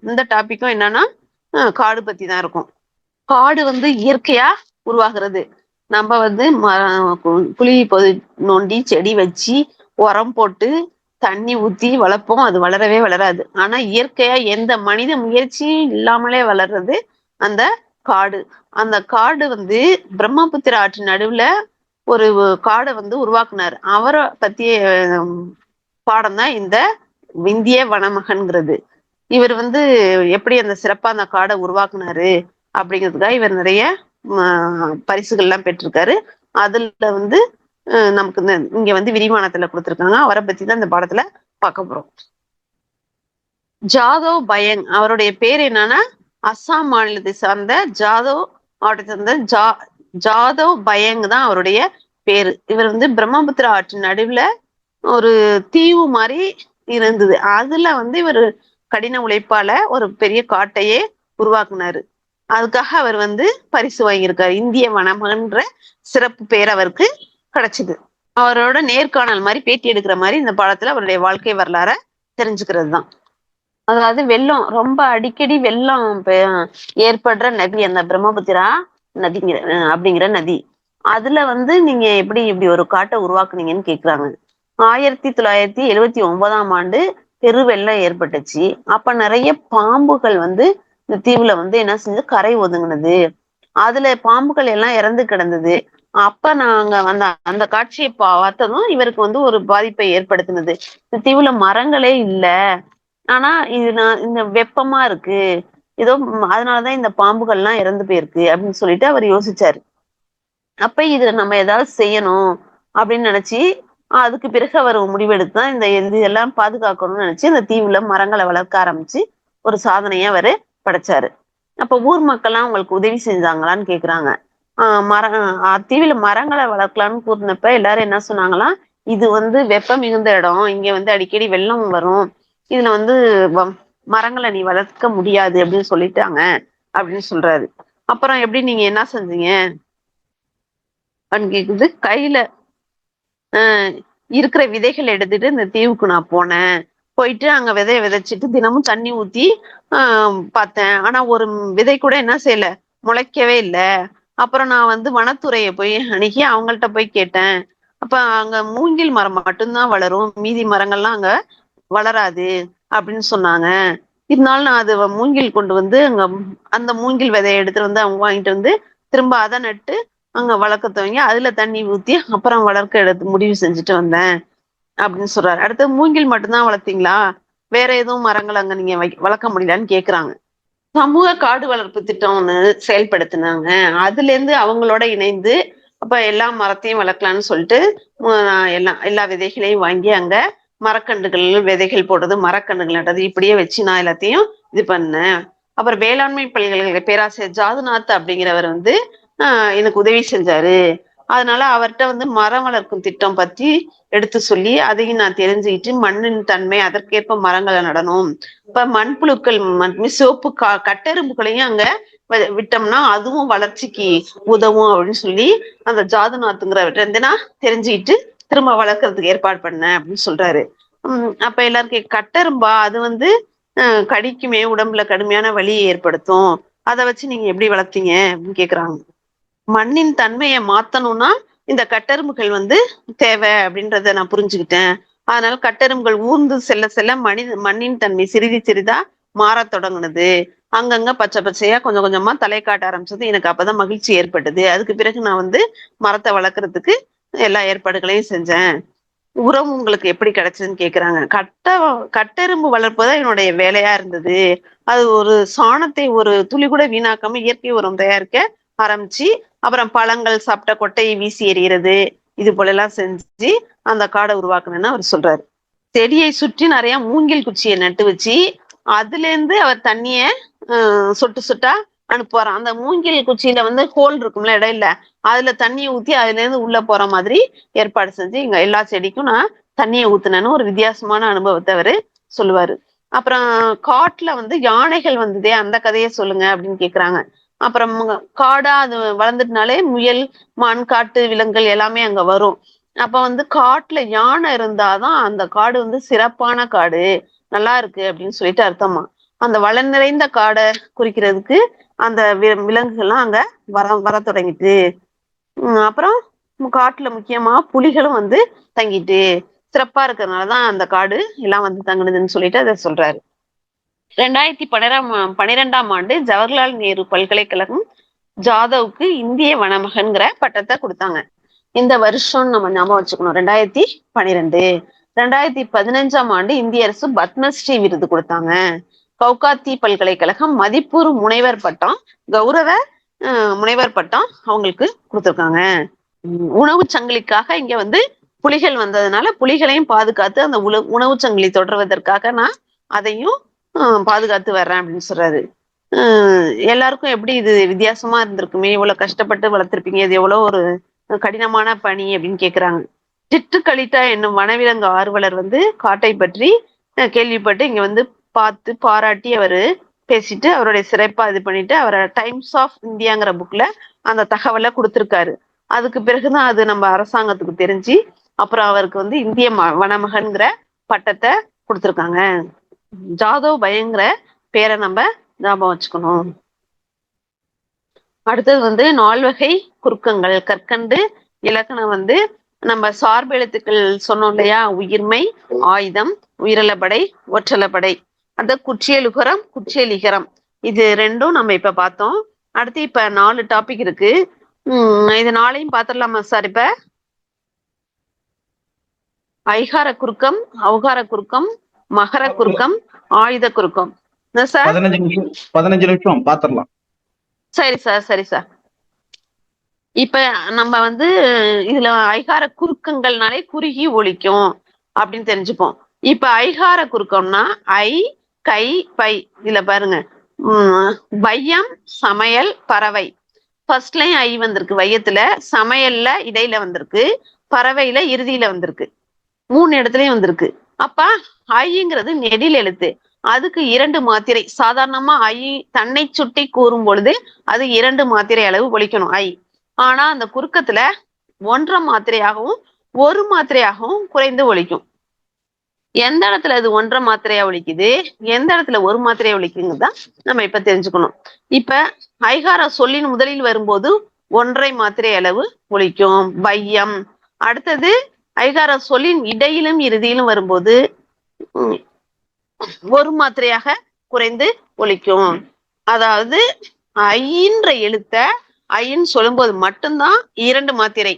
இந்த டாபிக்கும் என்னன்னா காடு பத்தி தான் இருக்கும். காடு வந்து இயற்கையா உருவாகிறது. நம்ம வந்து குழி நோண்டி செடி வச்சு உரம் போட்டு தண்ணி ஊத்தி வளர்ப்போம், அது வளரவே வளராது. ஆனா இயற்கையா எந்த மனித முயற்சியும் இல்லாமலே வளர்றது அந்த காடு. அந்த காடு வந்து பிரம்மபுத்திர ஆற்றின் நடுவுல ஒரு காடை வந்து உருவாக்குனார். அவரை பத்திய பாடம் தான் இந்த இந்திய வனமகன்கிறது. இவர் வந்து எப்படி அந்த சிறப்பா அந்த காடை உருவாக்குனாரு அப்படிங்கிறதுக்காக இவர் நிறைய பரிசுகள் எல்லாம் பெற்றிருக்காரு. அதுல வந்து நமக்கு இங்க வந்து விரிவானத்துல கொடுத்திருக்காங்க. அவரை பத்தி தான் இந்த பாடத்துல பார்க்க போறோம். ஜாதவ் பயங், அவருடைய பேர் என்னன்னா அஸ்ஸாம் மாநிலத்தை சார்ந்த ஜாதவ் மாவட்டத்தை சார்ந்த ஜாதவ் பயங் தான் அவருடைய பேரு. இவர் வந்து பிரம்மபுத்திர ஆற்றின் நடுவுல ஒரு தீவு மாதிரி இருந்தது. அதுல வந்து இவர் கடின உழைப்பால ஒரு பெரிய காட்டையே உருவாக்குனாரு. அதுக்காக அவர் வந்து பரிசு வாங்கியிருக்காரு. இந்திய வனமகன்ற சிறப்பு பெயர் அவருக்கு கிடைச்சது. அவரோட நேர்காணல் மாதிரி பேட்டி எடுக்கிற மாதிரி இந்த பாடத்துல அவருடைய வாழ்க்கை வரலாற தெரிஞ்சுக்கிறது தான். அதாவது வெள்ளம் ரொம்ப அடிக்கடி வெள்ளம் ஏற்படுற நதி அந்த பிரம்மபுத்திரா நதிங்கிற அப்படிங்கிற நதி. அதுல வந்து நீங்க இப்படி ஒரு காட்டை உருவாக்குனீங்கன்னு கேக்குறாங்க. 1979 பெருவெள்ளம் ஏற்பட்டுச்சு. அப்ப நிறைய பாம்புகள் வந்து இந்த தீவுல வந்து என்ன செஞ்சு கரை ஒதுங்கினது. அதுல பாம்புகள் எல்லாம் இறந்து கிடந்தது. அப்ப நாங்க அந்த காட்சியை பார்த்ததும் இவருக்கு வந்து ஒரு பாதிப்பை ஏற்படுத்தினது. இந்த தீவுல மரங்களே இல்ல, ஆனா இந்த வெப்பமா இருக்கு, ஏதோ அதனாலதான் இந்த பாம்புகள் எல்லாம் இறந்து போயிருக்கு அப்படின்னு சொல்லிட்டு அவர் யோசிச்சாரு. அப்ப இதுல நம்ம ஏதாவது செய்யணும் அப்படின்னு நினைச்சு அதுக்கு பிறகு அவர் முடிவெடுத்துதான் இந்த இதெல்லாம் பாதுகாக்கணும்னு நினைச்சு இந்த தீவுல மரங்களை வளர்க்க ஆரம்பிச்சு ஒரு சாதனையை அவரு படைச்சாரு. அப்ப ஊர் மக்கள்லாம் அவங்களுக்கு உதவி செஞ்சாங்களான்னு கேக்குறாங்க. தீவுல மரங்களை வளர்க்கலான்னு கூறினப்ப எல்லாரும் என்ன சொன்னாங்களாம், இது வந்து வெப்பம் மிகுந்த இடம், இங்க வந்து அடிக்கடி வெள்ளம் வரும், இதுல வந்து மரங்களை நீ வளர்க்க முடியாது அப்படின்னு சொல்லிட்டாங்க அப்படின்னு சொல்றாரு. அப்புறம் எப்படி நீங்க என்ன செஞ்சீங்க அப்படின்னு கேக்குது. கையில இருக்கிற விதைகள் எடுத்துட்டு இந்த தீவுக்கு நான் போனேன். போயிட்டு அங்க விதைய விதைச்சிட்டு தினமும் தண்ணி ஊத்தி பார்த்தேன். ஆனா ஒரு விதை கூட என்ன செய்யல, முளைக்கவே இல்லை. அப்புறம் நான் வந்து வனத்துறையை போய் அணுகி அவங்கள்ட்ட போய் கேட்டேன். அப்ப அங்க மூங்கில் மரம் மட்டும்தான் வளரும், மீதி மரங்கள்லாம் அங்க வளராது அப்படின்னு சொன்னாங்க. இருந்தாலும் நான் அது மூங்கில் கொண்டு வந்து அங்க அந்த மூங்கில் விதையை எடுத்துட்டு வந்து அவங்க வாங்கிட்டு வந்து திரும்ப அதை நட்டு அங்க வளர்க்க துவங்கி அதுல தண்ணி ஊத்தி அப்புறம் வளர்க்க எடுத்து முடிவு செஞ்சுட்டு வந்தேன் அப்படின்னு சொல்றாரு. அடுத்து மூங்கில் மட்டும்தான் வளர்த்தீங்களா, வேற எதுவும் மரங்கள் அங்க நீங்க வளர்க்க முடியலன்னு கேக்குறாங்க. சமூக காடு வளர்ப்பு திட்டம் ஒண்ணு செயல்படுத்தினாங்க. அதுல இருந்து அவங்களோட இணைந்து அப்ப எல்லா மரத்தையும் வளர்க்கலாம்னு சொல்லிட்டு எல்லா விதைகளையும் வாங்கி அங்க மரக்கன்றுகள் விதைகள் போடுறது, மரக்கன்றுகள் நடுறது, இப்படியே வச்சு நான் எல்லாத்தையும் இது பண்ணேன். அப்புறம் வேளாண்மை பல்கலைக்கழக பேராசிரியர் ஜாதுநாத் அப்படிங்கிறவர் வந்து எனக்கு உதவி செஞ்சாரு. அதனால அவர்கிட்ட வந்து மரம் வளர்க்கும் திட்டம் பத்தி எடுத்து சொல்லி அதையும் நான் தெரிஞ்சுக்கிட்டு மண்ணின் தன்மை அதற்கேற்ப மரங்களை நடணும். இப்ப மண்புழுக்கள் சிவப்பு கட்டெரும்புகளையும் அங்க விட்டோம்னா அதுவும் வளர்ச்சிக்கு உதவும் அப்படின்னு சொல்லி அந்த ஜாதுநாத்துங்கிறவர்கிட்ட இருந்து நான் தெரிஞ்சுக்கிட்டு திரும்ப வளர்க்கறதுக்கு ஏற்பாடு பண்ணேன் அப்படின்னு சொல்றாரு. அப்ப எல்லாருக்கும் கட்டெரும்பா அது வந்து கடிக்குமே, உடம்புல கடுமையான வலியை ஏற்படுத்தும், அதை வச்சு நீங்க எப்படி வளர்த்தீங்க அப்படின்னு கேக்குறாங்க. மண்ணின் தன்மையை மாத்தணும்னா இந்த கட்டெரும்புகள் வந்து தேவை அப்படின்றத நான் புரிஞ்சுக்கிட்டேன். அதனால கட்டெரும்புகள் ஊர்ந்து செல்ல செல்ல மண்ணின் தன்மை சிறிது சிறிதா மாறத் தொடங்குனது. அங்கங்க பச்சை பச்சையா கொஞ்சம் கொஞ்சமா தலை காட்ட ஆரம்பிச்சது. எனக்கு அப்பதான் மகிழ்ச்சி ஏற்பட்டது. அதுக்கு பிறகு நான் வந்து மரத்தை வளர்க்கறதுக்கு எல்லா ஏற்பாடுகளையும் செஞ்சேன். உரம் உங்களுக்கு எப்படி கிடைச்சதுன்னு கேக்குறாங்க. கட்டெரும்பு வளர்ப்பதுதான் என்னுடைய வேலையா இருந்தது. அது ஒரு சாணத்தை ஒரு துளி கூட வீணாக்காம இயற்கை உரம் தயாரிக்க ஆரம்பிச்சு, அப்புறம் பழங்கள் சாப்பிட்ட கொட்டையை வீசி எறிகிறது, இது போல எல்லாம் செஞ்சு அந்த காடை உருவாக்குனேன்னு அவர் சொல்றாரு. செடியை சுற்றி நிறைய மூங்கில் குச்சியை நட்டு வச்சு அதுல இருந்து அவர் தண்ணிய சொட்டு சொட்டா அனுப்புவாராம். அந்த மூங்கில் குச்சியில வந்து ஹோல் இருக்கும்ல, இடையில அதுல தண்ணியை ஊத்தி அதுல இருந்து உள்ள போற மாதிரி ஏற்பாடு செஞ்சு இங்க எல்லா செடிக்கும் நான் தண்ணியை ஊத்துனேன்னு ஒரு வித்தியாசமான அனுபவத்தை அவரு சொல்லுவாரு. அப்புறம் காட்டுல வந்து யானைகள் வந்ததே, அந்த கதையை சொல்லுங்க அப்படின்னு கேக்குறாங்க. அப்புறம் காடா அது வளர்ந்துட்டுனாலே முயல், மான், காட்டு விலங்குகள் எல்லாமே அங்க வரும். அப்ப வந்து காட்டுல யானை இருந்தாதான் அந்த காடு வந்து சிறப்பான காடு, நல்லா இருக்கு அப்படின்னு சொல்லிட்டு அர்த்தமா. அந்த வளம் நிறைந்த காடை குறிக்கிறதுக்கு அந்த விலங்குகள்லாம் அங்க வர தொடங்கிட்டு. அப்புறம் காட்டுல முக்கியமா புலிகளும் வந்து தங்கிட்டு சிறப்பா இருக்கிறதுனாலதான் அந்த காடு எல்லாம் வந்து தங்குனதுன்னு சொல்லிட்டு அதை சொல்றாரு. 2012ஆம் ஆண்டு ஜவஹர்லால் நேரு பல்கலைக்கழகம் ஜாதவுக்கு இந்திய வனமகன்கிற பட்டத்தை கொடுத்தாங்க. இந்த வருஷம் நம்ம ஞாபகம் வச்சுக்கணும், 2012. 2015ஆம் ஆண்டு இந்திய அரசு பத்மஸ்ரீ விருது கொடுத்தாங்க. கவுகாத்தி பல்கலைக்கழகம் மதிப்பூர் முனைவர் பட்டம், கௌரவ முனைவர் பட்டம் அவங்களுக்கு கொடுத்துருக்காங்க. உணவு சங்கிலிக்காக இங்க வந்து புலிகள் வந்ததுனால புலிகளையும் பாதுகாத்து அந்த உணவு சங்கிலி தொடர்வதற்காக நான் அதையும் பாதுகாத்து வர்றேன் அப்படின்னு சொல்றாரு. எல்லாருக்கும் எப்படி இது வித்தியாசமா இருந்திருக்குமே, இவ்வளவு கஷ்டப்பட்டு வளர்த்திருப்பீங்க, இது எவ்வளவு ஒரு கடினமான பணி அப்படின்னு கேக்குறாங்க. சிட்டுக்களிட்டா என்னும் வனவிலங்கு ஆர்வலர் வந்து காட்டை பற்றி கேள்விப்பட்டு இங்க வந்து பார்த்து பாராட்டி அவரு பேசிட்டு அவருடைய சிறப்பா இது பண்ணிட்டு அவரை டைம்ஸ் ஆஃப் இந்தியாங்கிற புக்ல அந்த தகவலை கொடுத்திருக்காரு. அதுக்கு பிறகுதான் அது நம்ம அரசாங்கத்துக்கு தெரிஞ்சு அப்புறம் அவருக்கு வந்து இந்திய வனமகன்கிற பட்டத்தை கொடுத்திருக்காங்க. ஜாதவ் பயங்கர பேரை நம்ம ஞாபகம் வச்சுக்கணும். அடுத்தது வந்து நால்வகை குறுக்கங்கள் கற்கண்டு இலக்கணம் வந்து நம்ம சார்பு எழுத்துக்கள் சொன்னோம் இல்லையா, உயிர்மை, ஆயுதம், உயிரலப்படை, ஒற்றலப்படை, அந்த குற்றியலுகரம், குற்றியலிகரம், இது ரெண்டும் நம்ம இப்ப பார்த்தோம். அடுத்து இப்ப 4 டாபிக் இருக்கு. இது 4ஐயும் பாத்திரலாமா சார்? இப்ப ஐகார குறுக்கம், அவுகார குறுக்கம், மகர குறுக்கம், ஆயுத குறுக்கம். சார் 15 நிமிஷம் பாத்திரலாம். சரி சார், சரி சார். இப்ப நம்ம வந்து இதுல ஐகார குறுக்கங்கள்னாலே குறுகி ஒலிக்கும் அப்படின்னு தெரிஞ்சுப்போம். இப்ப ஐகார குறுக்கம்னா ஐ, கை, பை. இதுல பாருங்க, வையம், சமையல், பறவை. ஃபர்ஸ்ட்லயும் ஐ வந்திருக்கு வையத்துல, சமையல்ல இடையில வந்திருக்கு, பறவையில இறுதியில வந்திருக்கு, 3 இடத்துலயும் வந்திருக்கு. அப்ப ஐங்கிறது நெடில் எழுத்து, அதுக்கு 2 மாத்திரை. சாதாரணமா ஐ தன்னை சுட்டி கூறும் பொழுது அது 2 மாத்திரை அளவு ஒலிக்கணும் ஐ. ஆனா அந்த குறுக்கத்துல 1.5 மாத்திரையாகவும் 1 மாத்திரையாகவும் குறைந்து ஒலிக்கும். எந்த இடத்துல அது 1.5 மாத்திரையா ஒலிக்குது, எந்த இடத்துல 1 மாத்திரையா ஒலிக்குங்கிறதா நம்ம இப்ப தெரிஞ்சுக்கணும். இப்ப ஐகார சொல்லின் முதலில் வரும்போது 1.5 மாத்திரை அளவு ஒலிக்கும் வையம். அடுத்தது ஐகார சொல்லின் இடையிலும் இறுதியிலும் வரும்போது 1 மாத்திரையாக குறைந்து ஒலிக்கும். அதாவது ஐன்ற எழுத்த ஐன்னு சொல்லும்போது மட்டும்தான் 2 மாத்திரை,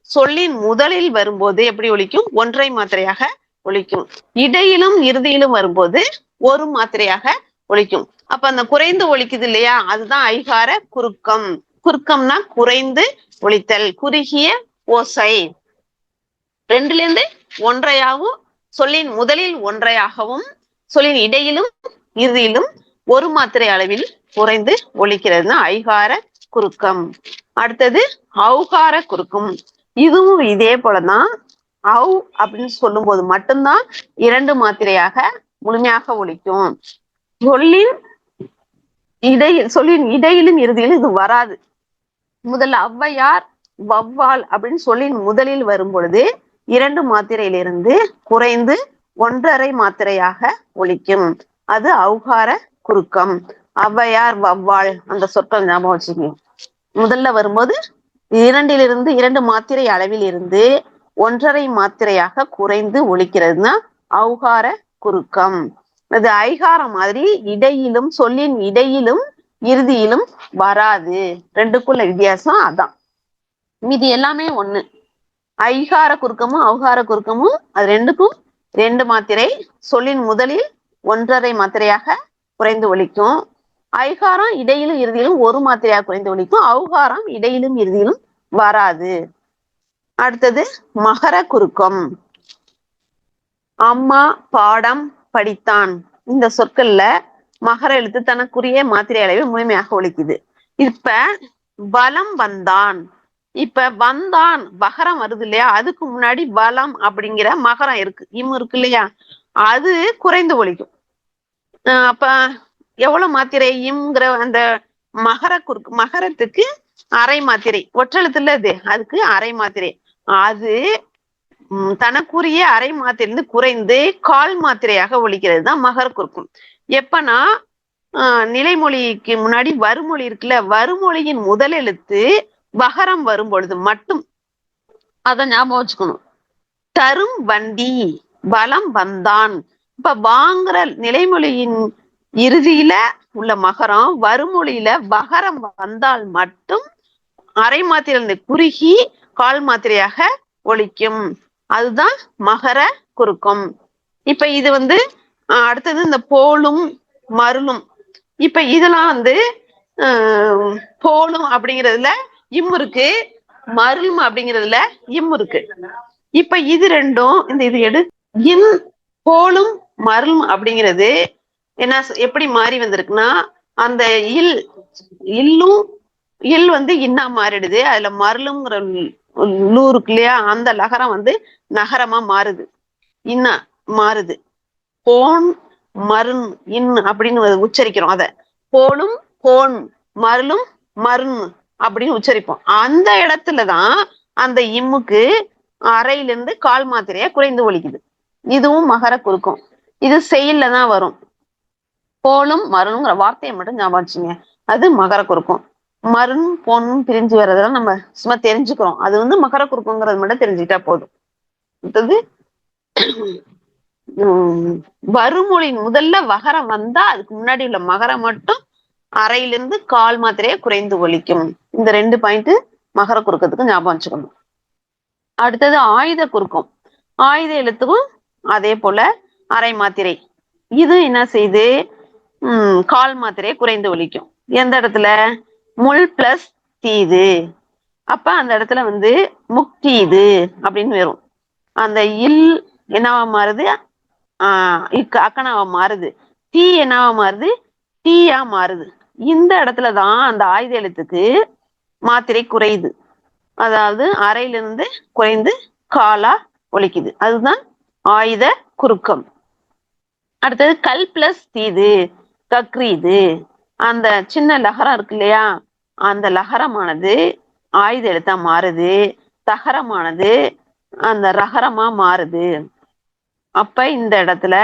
சொல்லின் முதலில் வரும்போது எப்படி ஒலிக்கும், 1.5 மாத்திரையாக ஒலிக்கும். இடையிலும் இறுதியிலும் வரும்போது ஒரு மாத்திரையாக ஒலிக்கும். அப்ப அந்த குறைந்து ஒலிக்குது இல்லையா, அதுதான் ஐகார குறுக்கம். குறுக்கம்னா குறைந்து ஒலித்தல், குறுகிய ஓசை. ரெண்டுல இருந்து ஒன்றையாகவும், சொல்லின் முதலில் ஒன்றையாகவும், சொல்லின் இடையிலும் இறுதியிலும் ஒரு மாத்திரை அளவில் குறைந்து ஒலிக்கிறதுனா ஐகார குறுக்கம். அடுத்தது ஔகார குறுக்கம். இதுவும் இதே போலதான். ஔ அப்படின்னு சொல்லும் போது மட்டும்தான் 2 மாத்திரையாக முழுமையாக ஒலிக்கும். சொல்லின் இடையிலும் இறுதியிலும் இது வராது. முதல்ல ஔவையார், வௌவால் அப்படின்னு சொல்லின் முதலில் வரும் பொழுது 2 மாத்திரையிலிருந்து குறைந்து 1.5 மாத்திரையாக ஒலிக்கும். அது ஔகார குறுக்கம். ஔவையார், வௌவால் அந்த சொற்கள் ஞாபகம் வச்சுக்கணும். முதல்ல வரும்போது 2 மாத்திரை அளவில் இருந்து 1.5 மாத்திரையாக குறைந்து ஒலிக்கிறதுனா ஔகார குறுக்கம். அது ஐகாரம் மாதிரி இடையிலும், சொல்லின் இடையிலும் இறுதியிலும் வராது. ரெண்டுக்குள்ள வித்தியாசம் அதான். மீதி எல்லாமே ஒண்ணு. ஐகார குறுக்கமும் ஔகார குறுக்கமும் அது ரெண்டுக்கும் 2 மாத்திரை, சொல்லின் முதலில் 1.5 மாத்திரையாக குறைந்து ஒலிக்கும். ஐகாரம் இடையிலும் இறுதியிலும் ஒரு மாத்திரையாக குறைந்து ஒலிக்கும். ஔகாரம் இடையிலும் இறுதியிலும் வராது. அடுத்தது மகர குறுக்கம். அம்மா பாடம் படித்தான். இந்த சொற்கள்ல மகர எழுத்து தனக்குரிய மாத்திரை அளவு முழுமையாக ஒலிக்குது. இப்ப பலம் வந்தான். இப்ப வந்தான் வகரம் வருது இல்லையா, அதுக்கு முன்னாடி பலம் அப்படிங்கிற மகரம் இருக்கு, இருக்கு இல்லையா, அது குறைந்து ஒலிக்கும். அப்ப எவ்வளவு மாத்திரை? இம்ங்கிற அந்த மகரத்துக்கு அரை மாத்திரை, ஒற்றெழுத்துல இது, அதுக்கு அரை மாத்திரை. அது தனக்குரிய அரை மாத்திரையிலிருந்து குறைந்து 1/4 மாத்திரையாக ஒலிக்கிறது தான் மகர குறுக்கம். எப்பனா நிலைமொழிக்கு முன்னாடி வருமொழி இருக்குல்ல, வருமொழியின் முதல் எழுத்து வகரம் வரும் பொழுது மட்டும் அத ஞாபகம் வச்சுக்கணும். தரும் வண்டி, பலம் வந்தான். இப்ப வாங்குற நிலைமொழியின் இறுதியில உள்ள மகரம் வருமொழியில வகரம் வந்தால் மட்டும் அரை மாத்திரை குறுகி 1/4 மாத்திரையாக ஒலிக்கும். அதுதான் மகர குறுக்கம். இப்ப இது அடுத்தது இந்த போலும் மருளும். இப்ப இதெல்லாம் போலும் அப்படிங்கிறதுல இம் இருக்கு, மருளும் அப்படிங்கிறதுல இம் இருக்கு. இப்ப இது ரெண்டும் இது எடு. இன் போலும் மருளும் அப்படிங்கிறது என்ன, எப்படி மாறி வந்திருக்குன்னா, அந்த இல்லும் இன்னா மாறிடுது. அதுல மருளுங்கிற லூ இருக்கு இல்லையா, அந்த லகரம் நகரமா மாறுது, இன்னா மாறுது. போன் மருண் இன் அப்படின்னு உச்சரிக்கிறோம். அத போலும் போன், மருளும் மருண் அப்படின்னு உச்சரிப்போம். அந்த இடத்துலதான் அந்த இம்முக்கு அரையிலிருந்து 1/4 மாத்திரையா குறைந்து ஒலிக்குது. இதுவும் மகர குறுக்கம். இது செயல்ல தான் வரும். போலும் மருணுங்கிற வார்த்தையை மட்டும் ஞாபகம் வச்சுங்க, அது மகர குறுக்கம். மருண் பொன் பிரிஞ்சு வர்றதெல்லாம் நம்ம சும்மா தெரிஞ்சுக்கிறோம். அது மகர குறுக்கங்கிறது மட்டும் தெரிஞ்சுக்கிட்டா போதும். அடுத்தது வருமொழியின் முதல்ல வகரம் வந்தா அதுக்கு முன்னாடி உள்ள மகரம் மட்டும் அரையிலிருந்து 1/4 மாத்திரையே குறைந்து ஒலிக்கும். இந்த 2 பாயிண்ட் மகர குறுக்கத்துக்கு ஞாபகம் வச்சுக்கணும். அடுத்தது ஆயுத குறுக்கம். ஆயுத எழுத்துக்கும் அதே போல அரை மாத்திரை. இது என்ன செய்யுது, 1/4 மாத்திரையை குறைந்து ஒலிக்கும். எந்த இடத்துல? முள் பிளஸ் தீது. அப்ப அந்த இடத்துல முக்தீது அப்படின்னு வரும். அந்த இல் என்னவா மாறுது, அக்கனாவா மாறுது. தீ என்னவா மாறுது, தீயா மாறுது. இந்த இடத்துலதான் அந்த ஆயுத எழுத்துக்கு மாத்திரை குறையுது. அதாவது அரையிலிருந்து குறைந்து 1/4 ஒலிக்குது. அதுதான் ஆயுத குறுக்கம். அடுத்தது கல் பிளஸ் தீது, கக்ரீது. அந்த சின்ன லகரம் இருக்கு இல்லையா, அந்த லகரமானது ஆயுத எழுத்தா மாறுது, தகரமானது அந்த ரகரமா மாறுது. அப்ப இந்த இடத்துல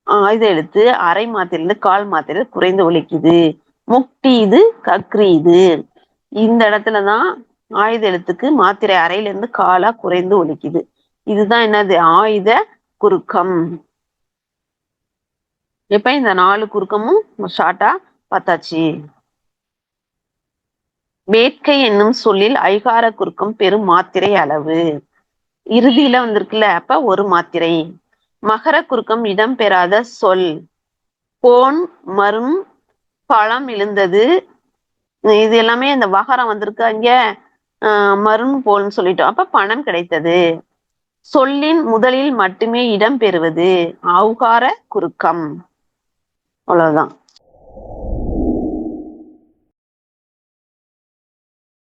ஆயுத எழுத்து அரை மாத்திரையிலிருந்து 1/4 மாத்திரை குறைந்து ஒலிக்குது. முக்டீது கக்ரீது. இந்த இடத்துலதான் ஆயுத எழுத்துக்கு மாத்திரை அரையிலிருந்து 1/4 குறைந்து ஒலிக்குது. இதுதான் என்னது, ஆயுத குறுக்கம். இப்ப இந்த 4 குறுக்கமும் ஷார்ட்டா பார்த்தாச்சு. வேட்கை என்னும் சொல்லில் ஐகார குறுக்கம் பெரும் மாத்திரை அளவு. இறுதியில வந்திருக்குல்ல, அப்ப ஒரு மாத்திரை. மகர குறுக்கம் இடம்பெறாத சொல். போன், மரும், பழம் விழுந்தது. இது எல்லாமே இந்த வகரம் வந்திருக்கு. அங்க மரும் போல்னு சொல்லிட்டோம். அப்ப பணம் கிடைத்தது. சொல்லின் முதலில் மட்டுமே இடம் பெறுவது. ஔகார குறுக்கம். அவ்வளவுதான்.